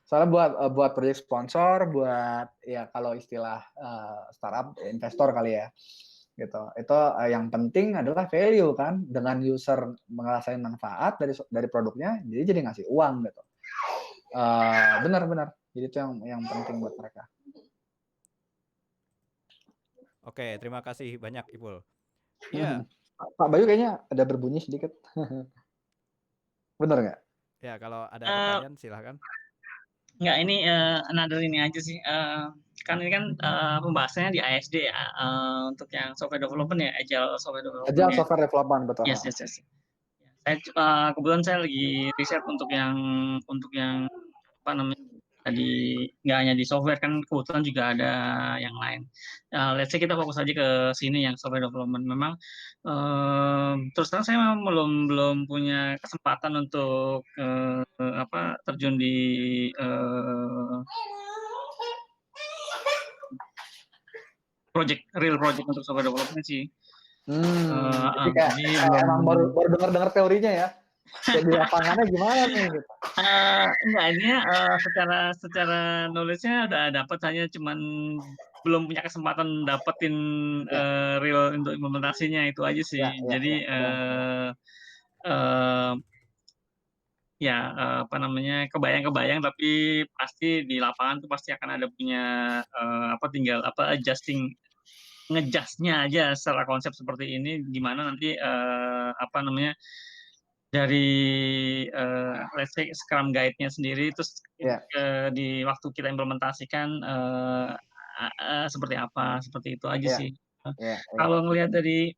Soalnya buat project sponsor, buat ya kalau istilah startup investor kali ya, gitu. Itu yang penting adalah value kan, dengan user ngerasain manfaat dari produknya, jadi ngasih uang gitu. Benar. Jadi itu yang penting buat mereka. Oke, terima kasih banyak Ipul. Iya, Pak Bayu kayaknya ada berbunyi sedikit. Bener nggak? ya kalau ada Eh, pertanyaan silahkan. Nggak, ini another ini aja sih. Kan ini kan pembahasannya di ASD ya, untuk yang software development ya, agile software development Agile ya. software development, betul. Yes, yes, yes. Saya kebetulan saya lagi riset untuk yang apa namanya, tadi nggak hanya di software, kan kebetulan juga ada yang lain. Let's say kita fokus aja ke sini yang software development. Memang terus terang saya memang belum punya kesempatan untuk apa, terjun di real project untuk software development sih. Jadi kayak Jadi belum. emang baru dengar teorinya ya. Kayak di lapangannya gimana nih gitu. Enggak, ini secara knowledge-nya udah dapat, hanya cuman belum punya kesempatan dapetin Ya, real untuk implementasinya, itu aja sih. ya, ya, Jadi ya, udah. eh, ya apa namanya, kebayang-kebayang, tapi pasti di lapangan tuh pasti akan ada punya apa, tinggal apa, ngejustnya aja secara konsep seperti ini, gimana nanti apa namanya, dari let's say Scrum Guide-nya sendiri, terus Ya, di waktu kita implementasikan seperti apa, seperti itu aja ya, sih. ya, ya. Kalau ngelihat dari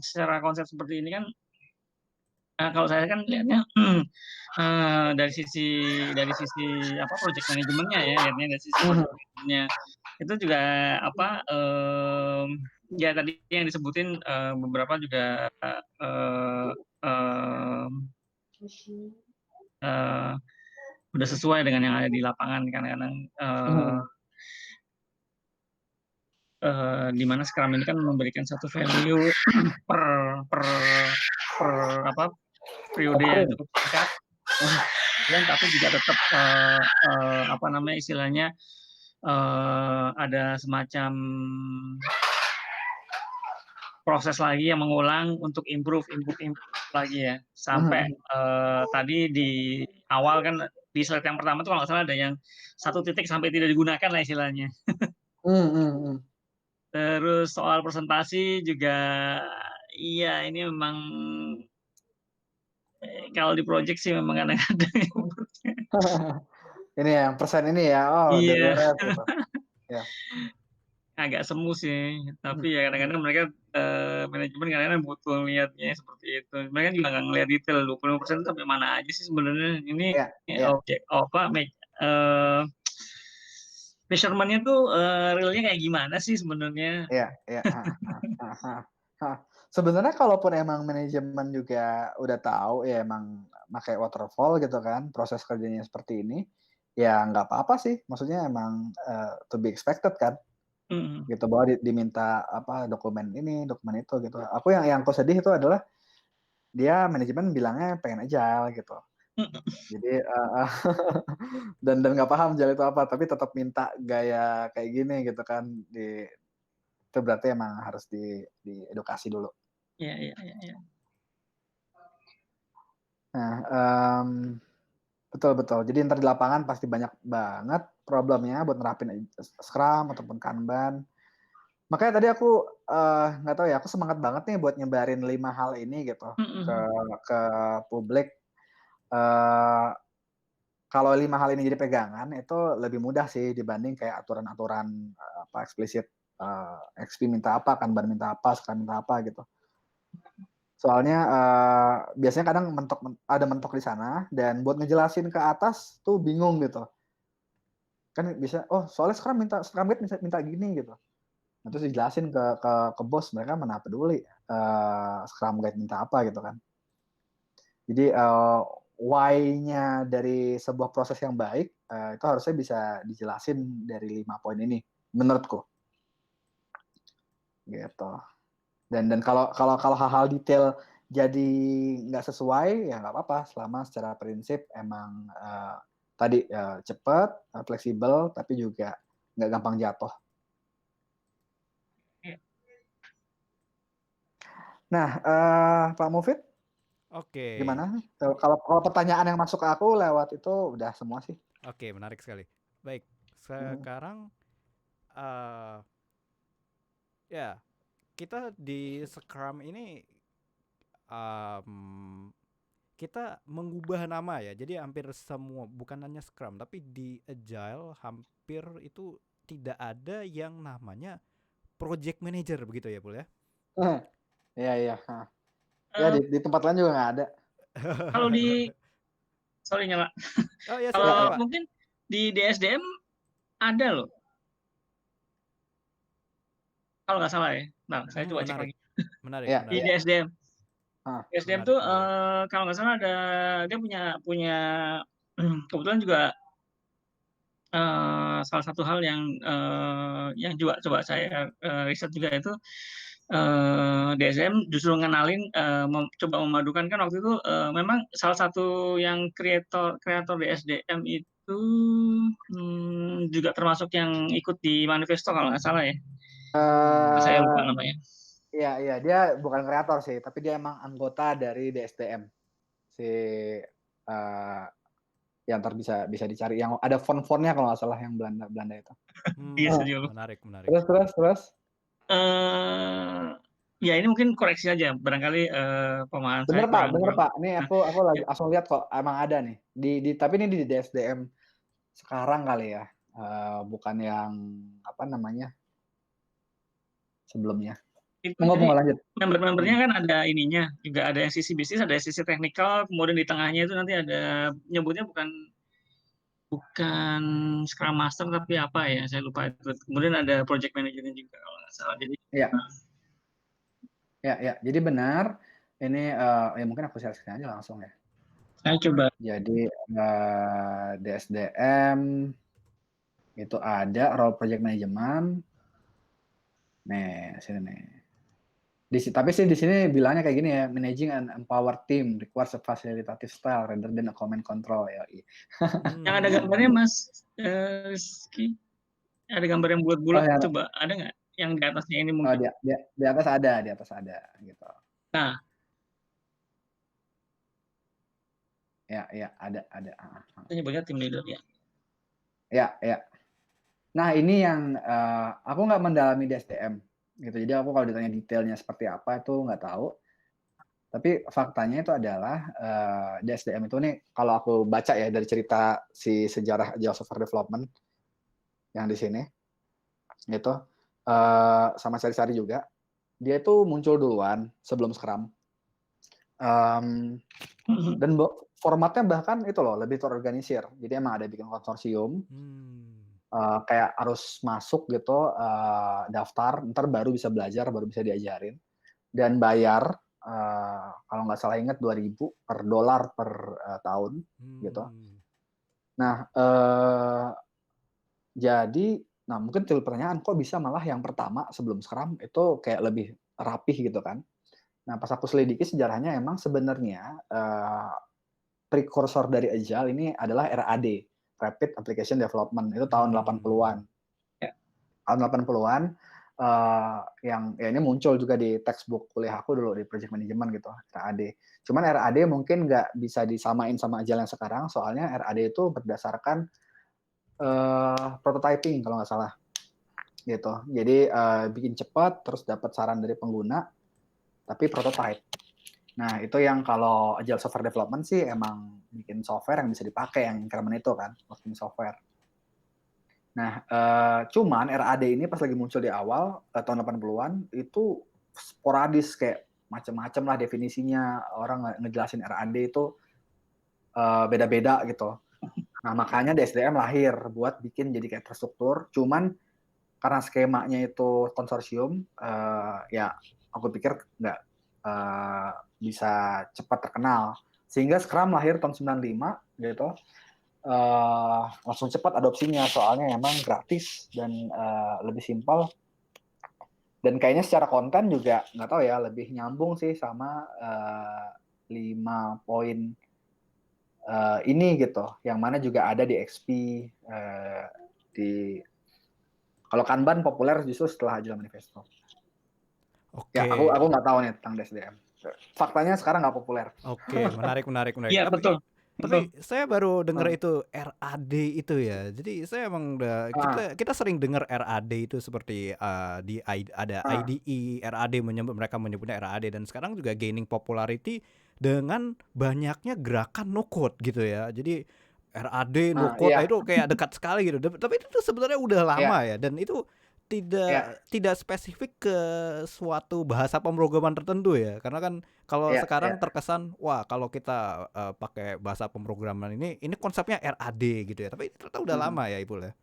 secara konsep seperti ini kan, kalau saya kan lihatnya dari sisi apa, project manajemennya ya, lihatnya dari sisi project manajemennya itu juga apa, ya tadi yang disebutin beberapa juga eh, em, eh, udah sesuai dengan yang ada di lapangan. Kadang-kadang di mana Scrum ini kan memberikan satu value per per per apa, periode yang Sprint. cukup singkat, dan tapi juga tetap apa namanya, istilahnya ada semacam proses lagi yang mengulang untuk improve lagi ya, sampai tadi di awal kan, di slide yang pertama tuh kalau nggak salah ada yang satu titik sampai tidak digunakan lah istilahnya. Terus soal presentasi juga, iya ini memang kalau di project sih memang kadang-kadang Ini yang persen ini ya, oh udah iya, beres gitu. Ya. agak semu sih. Tapi ya kadang-kadang mereka manajemen kadang-kadang butuh lihatnya seperti itu. Mereka juga nggak ngelihat detail 25% sampai mana aja sih sebenarnya. Ini Ya, ya, objek apa, measurement-nya tuh realnya kayak gimana sih sebenarnya? ya, ya. Sebenarnya kalaupun emang manajemen juga udah tahu ya emang pakai waterfall gitu kan, proses kerjanya seperti ini, ya nggak apa-apa sih. Maksudnya emang to be expected kan, Mm. gitu bahwa diminta apa dokumen ini, dokumen itu gitu. Aku yang aku sedih itu adalah dia manajemen bilangnya pengen agile gitu. Jadi dan nggak paham agile itu apa, tapi tetap minta gaya kayak gini gitu kan. Itu berarti emang harus diedukasi dulu. Iya, iya, iya, iya. Nah, betul. Jadi ntar di lapangan pasti banyak banget problemnya buat nerapin Scrum ataupun Kanban. Makanya tadi aku nggak tahu ya, aku semangat banget nih buat nyebarin 5 hal ini gitu ke Mm-mm. ke publik. Eh, Kalau 5 hal ini jadi pegangan itu lebih mudah sih dibanding kayak aturan-aturan apa eksplisit, XP minta apa, Kanban minta apa, Scrum minta apa gitu. Soalnya biasanya kadang ada mentok di sana dan buat ngejelasin ke atas tuh bingung gitu. Kan bisa, oh soalnya sekarang Scrum Guide minta gini gitu. Nah, terus dijelasin ke bos, mereka mana peduli Scrum Guide minta apa gitu kan. Jadi why-nya dari sebuah proses yang baik itu harusnya bisa dijelasin dari 5 poin ini menurutku. Gitu. Dan kalau hal-hal detail jadi nggak sesuai ya nggak apa-apa selama secara prinsip emang tadi cepat, fleksibel, tapi juga nggak gampang jatuh. Iya. Nah, Pak Mufid, Oke. gimana? Kalau pertanyaan yang masuk ke aku lewat itu udah semua sih. Oke, menarik sekali. Baik, sekarang eh ya kita di Scrum ini em, kita mengubah nama ya. Jadi hampir semua, bukan hanya Scrum, tapi di Agile hampir itu tidak ada yang namanya project manager begitu ya, Pul ya? Iya, iya. Ya, Eh, di tempat lain juga nggak ada. kalau di sorry nyala. Oh ya, Ya, silakan Kalau ya. Pak. mungkin di DSDM ada loh, kalau nggak salah ya. Nah, saya coba cek Menarik, lagi. menarik, Ya, Di menarik, ya. DSDM. Ah, DSDM menarik, tuh menarik. kalau nggak salah ada dia punya punya kebetulan juga salah satu hal yang juga coba saya riset juga itu DSM justru ngenalin coba memadukan kan waktu itu memang salah satu yang kreator kreator DSDM itu juga termasuk yang ikut di manifesto kalau nggak salah ya. Saya lupa eh namanya. iya, iya. Dia bukan kreator sih, tapi dia emang anggota dari DSDM. Si eh ya ntar bisa dicari yang ada font-fontnya kalau nggak salah yang Belanda Belanda itu. Iya, Ah, setuju. Menarik, menarik. terus. eh Ya ini mungkin koreksi aja barangkali pemahaman saya kurang Bener kurang. Pak. Ini Nah, aku lagi ya, langsung lihat kok, emang ada nih. Tapi ini di DSDM sekarang kali ya. Bukan yang apa namanya sebelumnya. itu Mau jadi lanjut. member-membernya kan ada ininya juga ada yang sisi bisnis ada yang sisi teknikal kemudian di tengahnya itu nanti ada nyebutnya bukan bukan Scrum Master tapi apa ya saya lupa itu kemudian ada project manajernya juga kalau nggak salah jadi Ya, ya. Jadi benar. Ini ya mungkin aku share screen aja langsung ya. saya coba. Jadi DSDM itu ada role project management. Nih, sini nih. Tapi sih di sini bilangnya kayak gini ya, managing an empowered team requires a facilitative style rather than a command control ya. Yang ada gambarnya Mas Rizky ada gambar yang Oh bulat-bulat ya, coba ada nggak yang di atasnya ini oh mungkin di atas ada gitu. nah Ya ada. itu nyebutnya tim leader ya. Ya. Nah ini yang aku nggak mendalami di SDM gitu. Jadi aku kalau ditanya detailnya seperti apa itu nggak tahu. Tapi faktanya itu adalah di SDM itu nih kalau aku baca ya dari cerita si sejarah Agile Software Development yang di sini gitu sama cari-cari juga dia itu muncul duluan sebelum Scrum. Dan formatnya bahkan itu loh lebih terorganisir. Jadi emang ada bikin konsorsium, kayak harus masuk gitu, daftar, ntar baru bisa belajar, baru bisa diajarin, dan bayar kalau nggak salah ingat 2.000 per dolar per tahun gitu. Nah jadi, nah mungkin timbul pertanyaan kok bisa malah yang pertama sebelum Scrum itu kayak lebih rapih gitu kan? Nah pas aku selidiki sejarahnya emang sebenarnya precursor dari Agile ini adalah RAD, Rapid Application Development, itu tahun 80-an. Ya. Tahun 80-an yang ya ini muncul juga di textbook kuliah aku dulu di project management gitu, RAD. Cuman RAD mungkin nggak bisa disamain sama Agile yang sekarang, soalnya RAD itu berdasarkan prototyping kalau nggak salah gitu. Jadi bikin cepat, terus dapat saran dari pengguna, tapi prototype. Nah, itu yang kalau Agile Software Development sih emang bikin software yang bisa dipakai, yang increment itu kan, working software. Nah, cuman RAD ini pas lagi muncul di awal, tahun 80-an, itu sporadis kayak macam-macam lah definisinya, orang ngejelasin RAD itu beda-beda gitu. Nah, makanya DSDM lahir buat bikin jadi kayak terstruktur, cuman karena skemanya itu konsorsium, ya aku pikir nggak bisa cepat terkenal. Sehingga Scrum lahir tahun 95 gitu, langsung cepat adopsinya soalnya emang gratis dan lebih simpel. Dan kayaknya secara konten juga nggak tahu ya, lebih nyambung sih sama 5 poin ini gitu, yang mana juga ada di XP, di kalau Kanban populer justru setelah Agile Manifesto. Oke. Ya, aku nggak tahu nih tentang DSDM. Faktanya sekarang nggak populer. Oke, menarik. Iya betul. Tapi saya baru dengar Ah, itu RAD itu ya. Jadi saya emang udah ah, kita sering dengar RAD itu seperti ada ah, IDE, RAD mereka menyebutnya RAD dan sekarang juga gaining popularity dengan banyaknya gerakan no code gitu ya. Jadi RAD no code iya, itu kayak dekat sekali gitu. Tapi itu tuh sebenarnya udah lama iya, ya dan itu iya, tidak spesifik ke suatu bahasa pemrograman tertentu ya. Karena kan kalau iya, iya. sekarang terkesan wah kalau kita pakai bahasa pemrograman ini konsepnya RAD gitu ya. Tapi itu ternyata udah Mhm. lama ya Ipul ya.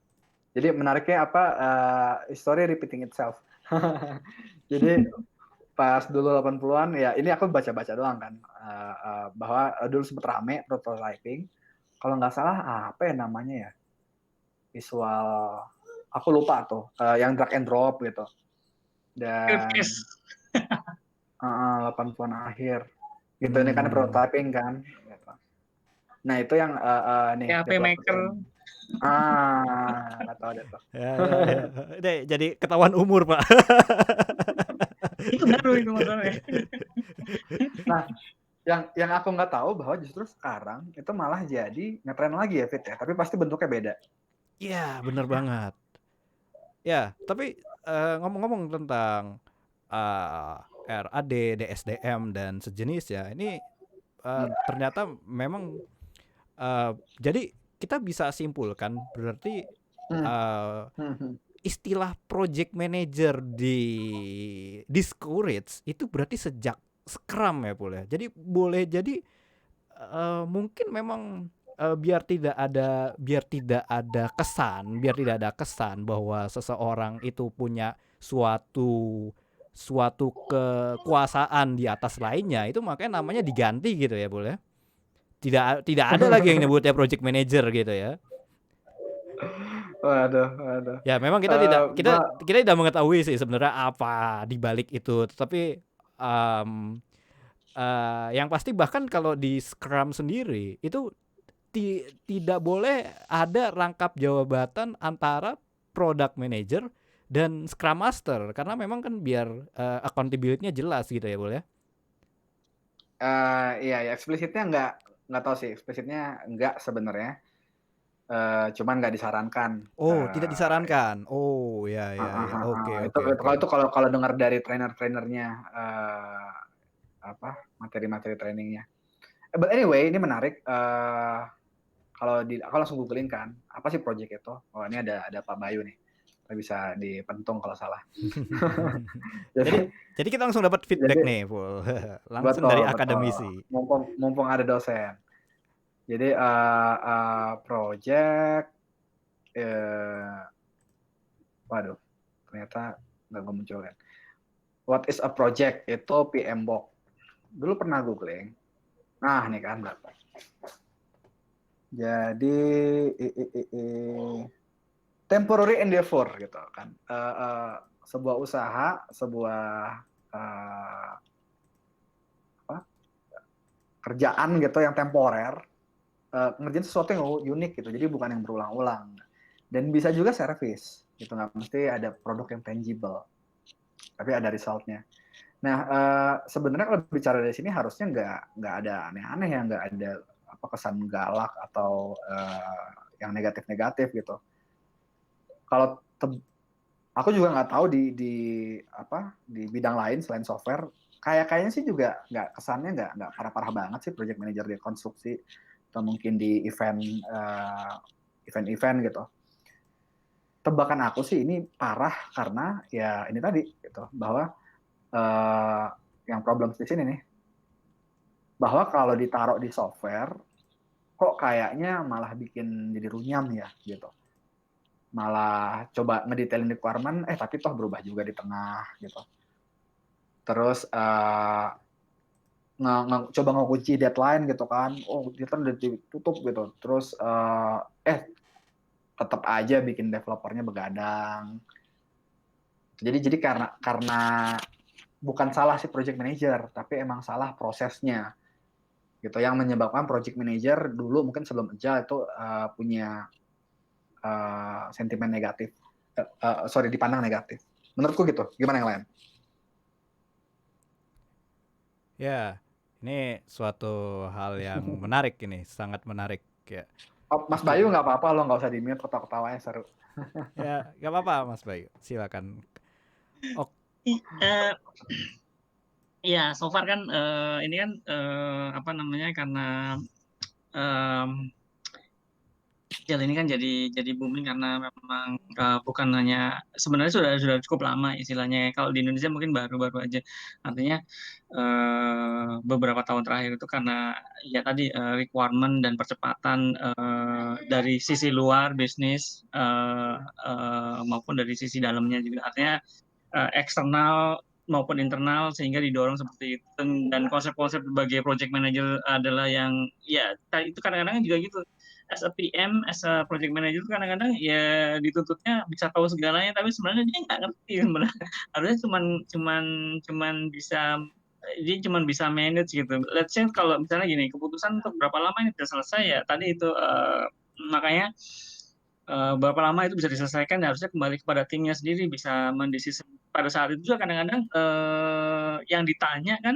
Jadi menariknya apa? History repeating itself. Jadi pas dulu 80-an ya ini aku baca-baca doang kan bahwa dulu sempet rame prototyping. Kalau nggak salah apa ya namanya ya? Visual aku lupa tuh yang drag and drop gitu. Dan Case 80-an akhir gitu ini kan Hmm. prototyping kan gitu. Nah, itu yang nih PHP developer Maker nggak tahu deh tuh. Ya. Deh, jadi ketahuan umur, Pak. itu baru itu masalahnya. Nah, yang aku nggak tahu bahwa justru sekarang itu malah jadi ngetren lagi ya Fit ya, tapi pasti bentuknya beda. Iya, bener banget. Ya, tapi ngomong-ngomong tentang eh, RAD, DSDM dan sejenis ya. Ini Hmm. ternyata memang jadi kita bisa simpulkan berarti Hmm. eh, Hmm. Hmm. istilah project manager di Discourage itu berarti sejak Scrum ya Pul ya. Jadi boleh jadi mungkin memang biar tidak ada kesan bahwa seseorang itu punya suatu suatu kekuasaan di atas lainnya itu makanya namanya diganti gitu ya boleh tidak ada lagi yang nyebutnya project manager gitu ya. Waduh, waduh. Ya memang kita Eh, tidak kita Mbak, kita tidak mengetahui sih sebenarnya apa di balik itu tetapi em, yang pasti bahkan kalau di Scrum sendiri itu tidak boleh ada rangkap jabatan antara product manager dan scrum master karena memang kan biar accountability-nya jelas gitu ya boleh. iya ya eksplisitnya nggak tahu sih eksplisitnya nggak sebenarnya. Cuman nggak disarankan. Oh, tidak Ya. disarankan. Oh, ya ya ya. Oke Itu oke oke. kalau dengar dari trainer-trainernya apa materi-materi trainingnya. But anyway, ini menarik. Kalau aku langsung googling kan, apa sih project itu? Oh ini ada Pak Bayu nih, bisa dipentung kalau salah. jadi Jadi jadi kita langsung dapat feedback jadi nih, Pul. Langsung betul dari betul. akademisi. Mumpung ada dosen. Jadi project, uh, waduh, ternyata nggak muncul kan. What is a project? Itu PMBOK. Dulu pernah googling. Nah, ini kan berapa? Jadi temporary endeavor gitu kan. Sebuah usaha, sebuah uh, apa, kerjaan gitu yang temporer, ngerjain sesuatu yang unik gitu. Jadi bukan yang berulang-ulang. Dan bisa juga service gitu, nggak mesti ada produk yang tangible, tapi ada resultnya. Nah, sebenarnya kalau bicara dari sini harusnya nggak ada aneh-aneh ya, nggak ada apa kesan galak atau yang negatif-negatif gitu. Kalau aku juga nggak tahu di bidang lain selain software, kayaknya sih juga nggak kesannya nggak parah-parah banget sih project manager di konstruksi atau mungkin di event-event gitu. Tebakan aku sih ini parah karena ya ini tadi gitu bahwa uh, yang problem di sini nih bahwa kalau ditaruh di software kok kayaknya malah bikin jadi runyam ya gitu, malah coba ngedetailin requirement tapi toh berubah juga di tengah gitu, terus coba ngekunci deadline gitu kan, oh deadline udah ditutup gitu, terus tetap aja bikin developernya begadang. Jadi karena bukan salah si project manager tapi emang salah prosesnya gitu yang menyebabkan project manager dulu mungkin sebelum Agile itu punya sentimen negatif, sorry dipandang negatif. Menurutku gitu. Gimana yang lain? Ya, Ini suatu hal yang menarik ini, sangat menarik ya. Oh, Mas Bayu nggak apa-apa, lo nggak usah di-mute, ketawa-ketawanya seru. Ya, gak apa-apa Mas Bayu, silakan. Oh, Eh, ya, so far kan ini kan apa namanya, karena gel ini kan jadi booming karena memang bukan hanya, sebenarnya sudah cukup lama istilahnya. Kalau di Indonesia mungkin baru-baru aja. Artinya beberapa tahun terakhir itu karena ya tadi requirement dan percepatan dari sisi luar bisnis maupun dari sisi dalamnya juga. Artinya eksternal maupun internal, sehingga didorong seperti itu. Dan konsep-konsep sebagai project manager adalah yang ya itu kadang-kadang juga gitu, as a PM, as a project manager, kadang-kadang ya dituntutnya bisa tahu segalanya, tapi sebenarnya dia nggak ngerti sebenarnya. Harusnya cuman cuman bisa dia cuman bisa manage gitu. Let's say kalau misalnya gini, keputusan untuk berapa lama ini bisa selesai, ya tadi itu makanya berapa lama itu bisa diselesaikan, ya harusnya kembali kepada timnya sendiri bisa mendesisi. Pada saat itu juga kadang-kadang yang ditanya kan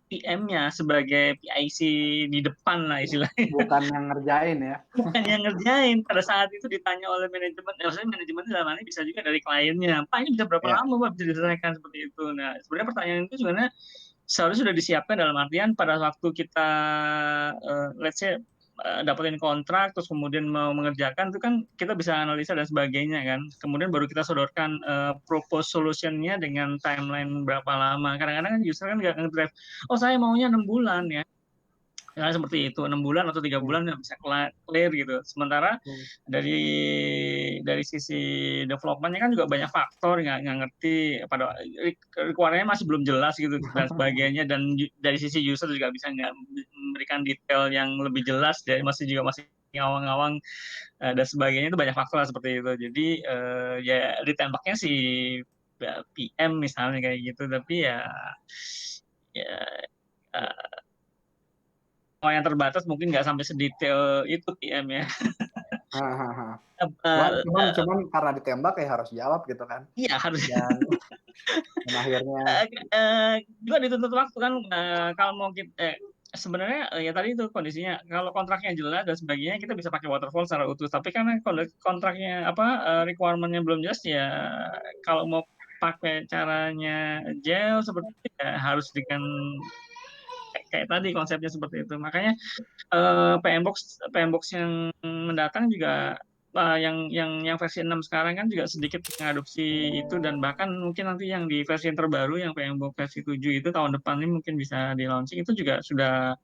PM-nya sebagai PIC di depan lah istilahnya. Bukan yang ngerjain ya. Bukan yang ngerjain. Pada saat itu ditanya oleh manajemen, maksudnya manajemen dalam hal ini bisa juga dari kliennya, Pak ini bisa berapa Ya. lama Pak bisa diselesaikan seperti itu. Nah sebenarnya pertanyaan itu sebenarnya seharusnya sudah disiapkan, dalam artian pada waktu kita let's say dapetin kontrak terus kemudian mau mengerjakan, itu kan kita bisa analisa dan sebagainya kan, kemudian baru kita sodorkan propose solutionnya dengan timeline berapa lama. Kadang-kadang kan user kan nggak ngedrive, oh saya maunya 6 bulan ya, ya seperti itu, 6 bulan atau 3 bulan nggak bisa clear gitu. Sementara dari sisi developmentnya kan juga banyak faktor, nggak ngerti, pada requirement masih belum jelas gitu dan sebagainya. Dan dari sisi user juga bisa nggak memberikan detail yang lebih jelas, jadi masih ngawang-ngawang dan sebagainya. Itu banyak faktor lah seperti itu. Jadi ya ditembaknya si PM misalnya kayak gitu, tapi ya yang terbatas mungkin nggak sampai sedetail itu PM ya. Cuman karena ditembak ya harus jawab gitu kan. Iya harus. Dan akhirnya juga dituntut waktu kan. Kalau mau kita sebenarnya ya tadi itu kondisinya, kalau kontraknya jelas dan sebagainya kita bisa pakai waterfall secara utuh. Tapi karena kontraknya requirement-nya belum jelas, ya kalau mau pakai caranya agile seperti itu ya harus dengan kayak tadi konsepnya seperti itu. Makanya PM Box yang mendatang juga yang versi 6 sekarang kan juga sedikit mengadopsi itu, dan bahkan mungkin nanti yang di versi yang terbaru yang PM Box versi 7 itu tahun depan ini mungkin bisa di launching, itu juga sudah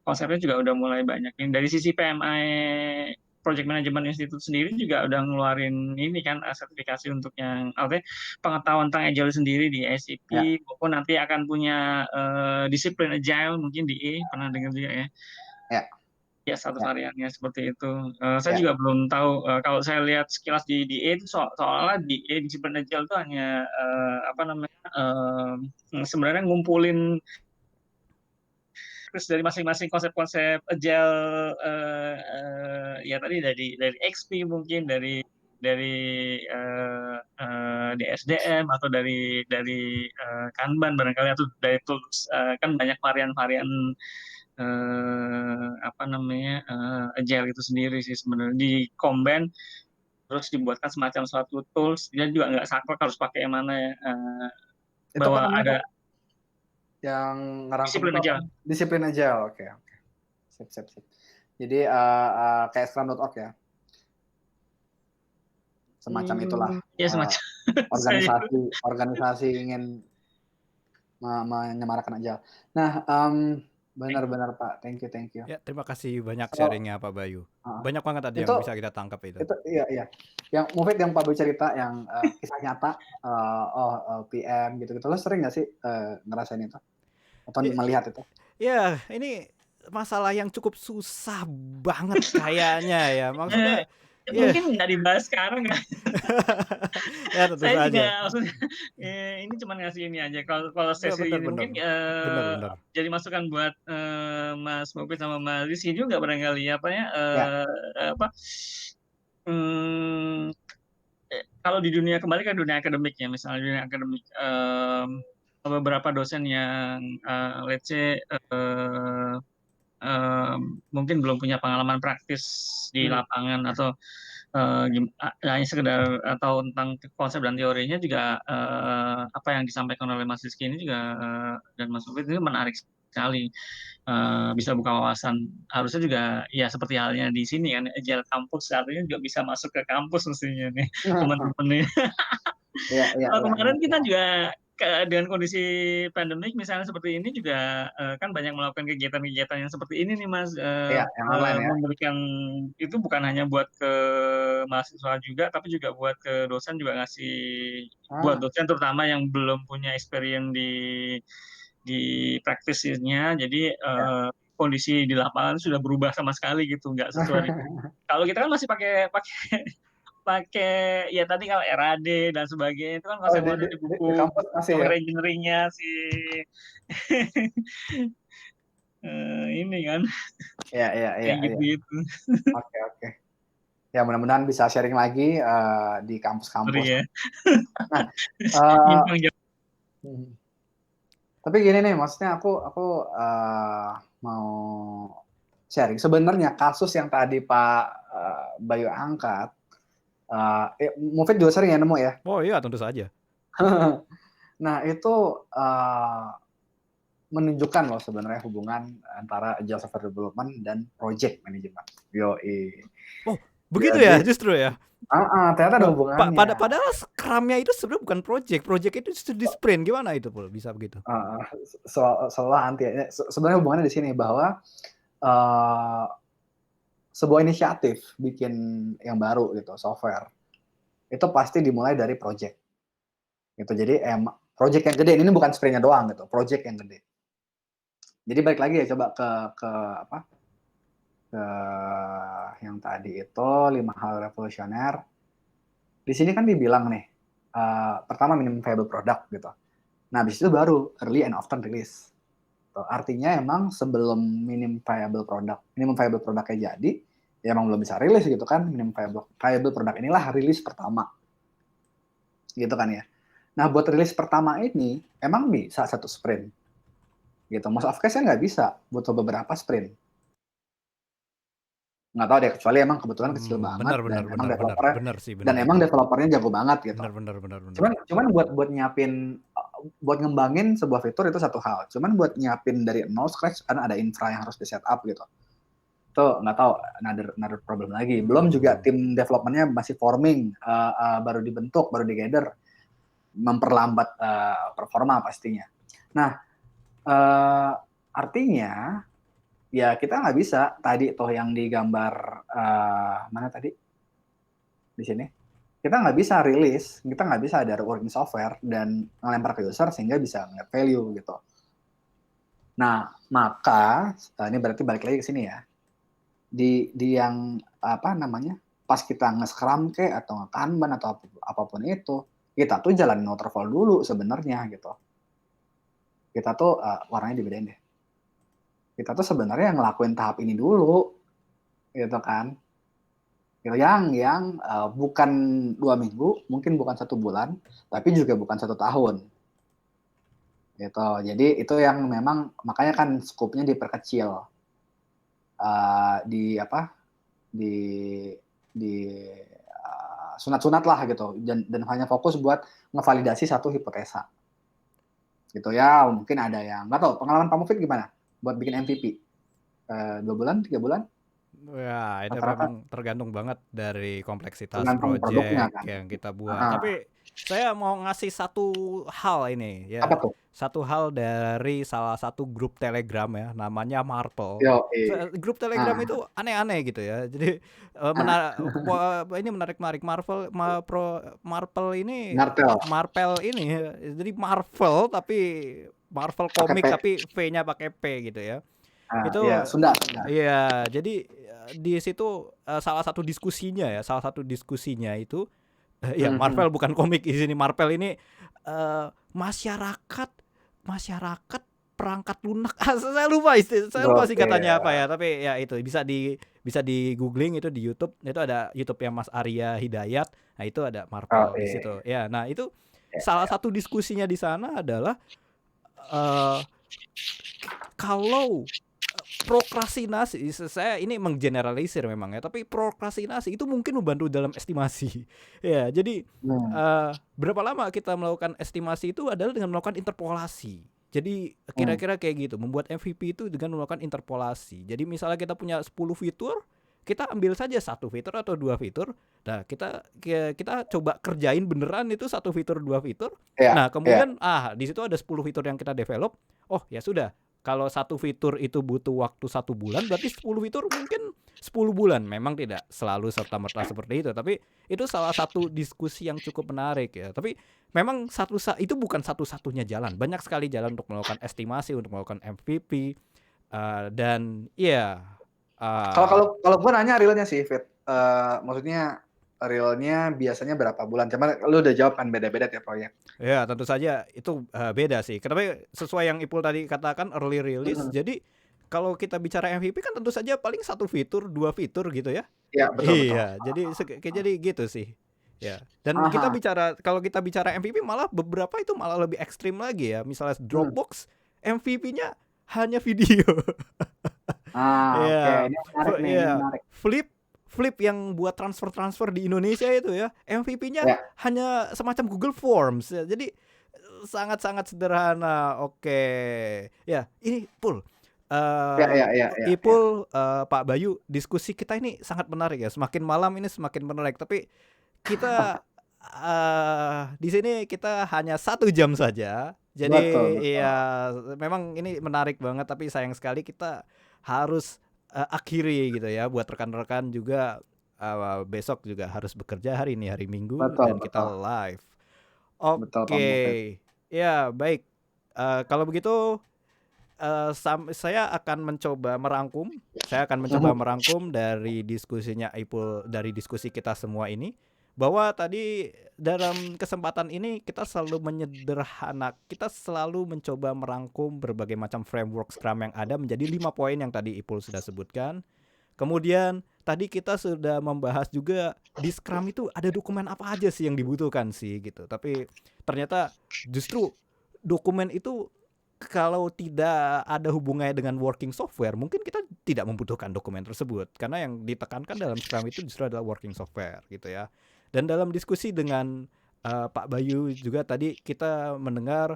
konsepnya juga udah mulai banyak. Yang dari sisi PMI Project Management Institute sendiri juga udah ngeluarin ini kan sertifikasi untuk yang artinya pengetahuan tentang agile sendiri di ya, SCP, maupun nanti akan punya disiplin agile mungkin di pernah dengar juga ya. ya, Ya satu ya, variannya seperti itu. Saya ya. juga belum tahu. Kalau saya lihat sekilas di DA itu soalnya DA disiplin agile itu hanya apa namanya sebenarnya ngumpulin terus dari masing-masing konsep-konsep agile ya tadi dari XP mungkin dari SDM atau dari Kanban barangkali, atau dari tools, kan banyak varian-varian apa namanya agile itu sendiri sih sebenarnya di combine terus dibuatkan semacam suatu tools. Dia juga nggak saklek harus pakai yang mana ya, Itu apa bahwa namanya ada Pak? Yang ngerangkum disiplin itu apa? agile. Disiplin aja. Oke. Sip, sip, sip. Jadi kayak Scrum.org ya. Semacam itulah Ya semacam organisasi ingin menyemarakan aja. Nah, benar-benar Pak. Thank you. ya terima kasih banyak So, sharingnya Pak Bayu. Banyak banget tadi itu yang bisa kita tangkap itu. iya. Yang Mufid yang Pak Bayu cerita yang kisah nyata, PM gitu-gitu. Lo sering nggak sih ngerasain itu atau melihat itu? Ya, ini masalah yang cukup susah banget kayaknya ya. Maksudnya mungkin nggak dibahas sekarang ya. ya tentu Saya juga saja. maksudnya ini cuma ngasih ini aja. Kalau sesi Bener, ini bener. mungkin Bener. jadi masukan buat Mas Mupit sama Mas Rizky juga barangkali apa ya, Ya. apa kalau di dunia, kembali ke dunia akademik ya, misalnya dunia akademik beberapa dosen yang let's say mungkin belum punya pengalaman praktis di lapangan atau hanya sekedar tahu tentang konsep dan teorinya juga apa yang disampaikan oleh Mas Rizky ini juga dan Mas Mufid ini menarik sekali. Bisa buka wawasan. Harusnya juga ya seperti halnya di sini kan Agile Kampus artinya juga bisa masuk ke kampus mestinya nih teman-teman nih. Iya, iya, Kalau iya, kemarin iya. kita juga dengan kondisi pandemik misalnya seperti ini juga kan banyak melakukan kegiatan-kegiatan yang seperti ini nih Mas, Iya, yang online ya. memberikan itu bukan hanya buat ke mahasiswa juga tapi juga buat ke dosen juga ngasih buat Ah, dosen terutama yang belum punya experience di praktisinya jadi ya. kondisi di lapangan sudah berubah sama sekali gitu nggak sesuai kalau kita kan masih pakai pakai pakai ya tadi kalau RAD dan sebagainya itu kan Oh, konsep-konsep di di buku kampus masih ya? software engineering-nya si ini kan Iya, iya, iya, kayak iya. gitu-gitu. Oke, oke. Ya, mudah-mudahan bisa sharing lagi di Sorry kampus-kampus. ya, Nah, eh, nyimpang jauh. hmm, tapi gini nih, maksudnya aku mau sharing. Sebenarnya kasus yang tadi Pak Bayu angkat, Mufid juga sering ya nemu ya. Oh iya, tentu saja. Nah, itu menunjukkan loh sebenarnya hubungan antara Agile Software Development dan Project Management. Yoi. Oh, begitu ya, Jadi, justru ya. ternyata ada hubungannya. Padahal Scrum-nya itu sebenarnya bukan project. Project itu justru di sprint. Gimana itu, Pul? Bisa begitu? Seolah anti. Sebenarnya hubungannya di sini bahwa uh, sebuah inisiatif bikin yang baru gitu, software, itu pasti dimulai dari project. Gitu. Jadi project yang gede, ini bukan sprintnya doang gitu, project yang gede. Jadi balik lagi ya coba ke apa? Ke yang tadi itu 5 hal revolusioner. Di sini kan dibilang nih, pertama minimum viable product gitu. Nah, habis itu baru early and often release. Artinya emang sebelum minimum viable produknya jadi, ya emang belum bisa rilis gitu kan. Minimum viable product inilah rilis pertama. Gitu kan ya. Nah, buat rilis pertama ini, emang bisa satu sprint. Gitu. Most of case-nya nggak bisa, butuh beberapa sprint. Nggak tahu deh, kecuali emang kebetulan kecil banget Benar, dan benar, emang benar, benar, developernya benar sih, dan benar emang itu. developernya jago banget gitu. Benar, benar, benar, benar. Cuman buat nyiapin buat ngembangin sebuah fitur itu satu hal. Cuman buat nyiapin dari nol scratch kan ada infra yang harus di setup gitu. Itu nggak tahu, another problem lagi. Belum juga tim developmentnya masih forming, baru dibentuk, baru digather, memperlambat performa pastinya. Nah, artinya ya kita nggak bisa tadi toh yang digambar mana tadi di sini, kita nggak bisa rilis, kita nggak bisa ada working software dan ngelempar ke user sehingga bisa ngeliat value gitu. Nah, maka ini berarti balik lagi ke sini ya. Di yang apa namanya? Pas kita nge-scrum kayak atau nge-kanban atau apapun itu, kita tuh jalanin waterfall dulu sebenarnya gitu. Kita tuh warnanya dibedain deh. Kita tuh sebenarnya ngelakuin tahap ini dulu gitu kan. Yang bukan 2 minggu, mungkin bukan 1 bulan, tapi juga bukan 1 tahun. Gitu. Jadi itu yang memang makanya kan skupnya diperkecil, di apa? Di sunat-sunat lah gitu, dan hanya fokus buat ngevalidasi satu hipotesa. Gitu ya, mungkin ada yang nggak tahu. Pengalaman Pak Mufid gimana? Buat bikin MVP 2 bulan, 3 bulan? Ya, itu Rata-rata memang tergantung banget dari kompleksitas tergantung produknya project kan. yang kita buat. Tapi saya mau ngasih satu hal ini Apa ya. tuh? Satu hal dari salah satu grup Telegram ya, namanya Marple. Yo, Grup Telegram itu aneh-aneh gitu ya. Jadi ini menarik-menarik. Marvel ini Nartel Marvel ini jadi Marvel tapi Marvel pakai P. komik tapi V-nya pakai P gitu ya. Itu Ya, Sunda. iya, jadi di situ salah satu diskusinya itu ya Marvel bukan komik di sini. Marvel ini masyarakat perangkat lunak. Saya lupa singkatannya apa ya, tapi ya itu bisa di googling itu di YouTube. Itu ada YouTube yang Mas Arya Hidayat. Nah, itu ada Marvel di situ. Ya, nah itu salah satu diskusinya di sana adalah eh, kalau prokrastinasi, saya ini menggeneralisir memang ya, tapi prokrastinasi itu mungkin membantu dalam estimasi. Ya, jadi Hmm. berapa lama kita melakukan estimasi itu adalah dengan melakukan interpolasi. Jadi kira-kira kayak gitu, membuat MVP itu dengan melakukan interpolasi. Jadi misalnya kita punya 10 fitur, kita ambil saja satu fitur atau dua fitur. Nah, kita coba kerjain beneran itu satu fitur, dua fitur. Ya, Nah, ya. kemudian di situ ada 10 fitur yang kita develop. Oh, ya sudah. Kalau satu fitur itu butuh waktu 1 bulan, berarti 10 fitur mungkin 10 bulan. Memang tidak selalu serta-merta seperti itu, tapi itu salah satu diskusi yang cukup menarik ya. Tapi memang itu bukan satu-satunya jalan. Banyak sekali jalan untuk melakukan estimasi, untuk melakukan MVP, dan iya. Kalau gue nanya realnya sih, Fit. Maksudnya realnya biasanya berapa bulan? Cuman lu udah jawab kan beda-beda tiap proyek. Ya, tentu saja itu beda sih. Kenapa sesuai yang Ipul tadi katakan early release. Mm-mm. Jadi kalau kita bicara MVP kan tentu saja paling satu fitur, dua fitur gitu ya. Iya, betul. Iya, jadi gitu sih. Ya. Dan Aha. kalau kita bicara MVP malah beberapa itu malah lebih ekstrim lagi ya. Misalnya Dropbox MVP-nya hanya video. Oke. Iya, Ini menarik nih, ini iya. menarik. Flip yang buat transfer di Indonesia itu ya, MVP-nya Ya, hanya semacam Google Forms ya. Jadi sangat-sangat sederhana. Oke. Ya, ini Pul. ya, Eh, ya, ya, ya, ya. Ipul, Pak Bayu, diskusi kita ini sangat menarik ya. Semakin malam ini semakin menarik. Tapi kita di sini kita hanya 1 jam saja. Jadi Betul, betul. ya memang ini menarik banget. Tapi sayang sekali kita harus akhiri gitu ya. Buat rekan-rekan juga besok juga harus bekerja, hari ini hari Minggu Betul, dan kita betul. live. Betul, Pak Oke, Mufid. ya baik. Kalau begitu saya akan mencoba merangkum. Saya akan mencoba Mhm. merangkum dari diskusinya Ipul, dari diskusi kita semua ini, bahwa tadi dalam kesempatan ini kita selalu kita selalu mencoba merangkum berbagai macam framework Scrum yang ada menjadi 5 poin yang tadi Ipul sudah sebutkan. Kemudian tadi kita sudah membahas juga di Scrum itu ada dokumen apa aja sih yang dibutuhkan sih gitu. Tapi ternyata justru dokumen itu kalau tidak ada hubungannya dengan working software, mungkin kita tidak membutuhkan dokumen tersebut. Karena yang ditekankan dalam Scrum itu justru adalah working software gitu ya. Dan dalam diskusi dengan Pak Bayu juga tadi kita mendengar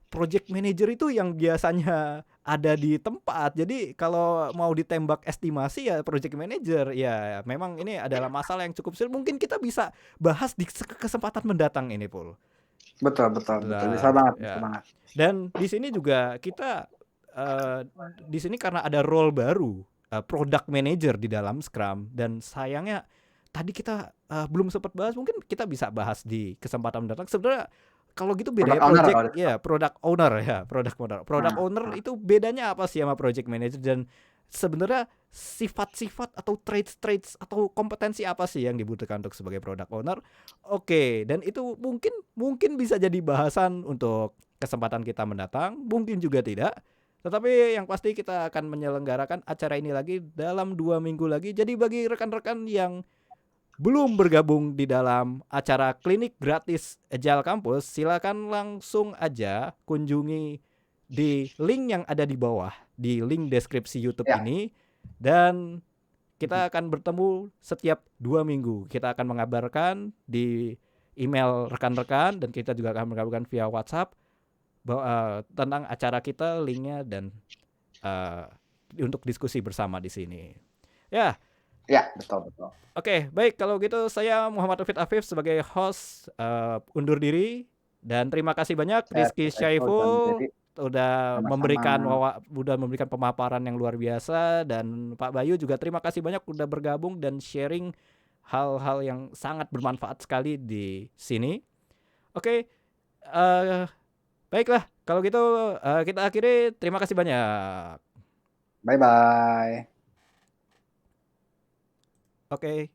project manager itu yang biasanya ada di tempat. Jadi kalau mau ditembak estimasi ya project manager. Ya memang ini adalah masalah yang cukup sulit. Mungkin kita bisa bahas di kesempatan mendatang ini, Pul. Betul, betul, betul. Bisa Nah, banget, bisa ya. banget. Dan di sini juga kita di sini karena ada role baru, product manager di dalam Scrum, dan sayangnya tadi kita belum sempat bahas, mungkin kita bisa bahas di kesempatan mendatang. Sebenarnya kalau gitu Product bedanya owner project kalau di ya, Scrum. product owner ya, product owner. Product Nah, owner itu bedanya apa sih sama project manager, dan sebenarnya sifat-sifat atau traits atau kompetensi apa sih yang dibutuhkan untuk sebagai product owner? Oke, dan itu mungkin bisa jadi bahasan untuk kesempatan kita mendatang, mungkin juga tidak. Tetapi yang pasti kita akan menyelenggarakan acara ini lagi dalam 2 minggu lagi. Jadi bagi rekan-rekan yang belum bergabung di dalam acara klinik gratis Agile Campus, silakan langsung aja kunjungi di link yang ada di bawah, di link deskripsi YouTube ya. ini, dan kita akan bertemu setiap 2 minggu. Kita akan mengabarkan di email rekan-rekan, dan kita juga akan mengabarkan via WhatsApp bahwa tentang acara kita, linknya, dan untuk diskusi bersama di sini. Ya, Ya, betul, betul. oke, baik. Kalau gitu saya Muhammad Taufik Afif sebagai host undur diri, dan terima kasih banyak Saya Rizky Saiful Syaiful Tanjiri, udah sama-sama. memberikan pemaparan yang luar biasa, dan Pak Bayu juga terima kasih banyak udah bergabung dan sharing hal-hal yang sangat bermanfaat sekali di sini. Oke, baiklah. Kalau gitu kita akhiri. Terima kasih banyak. Bye-bye. Oke,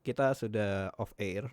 kita sudah off air.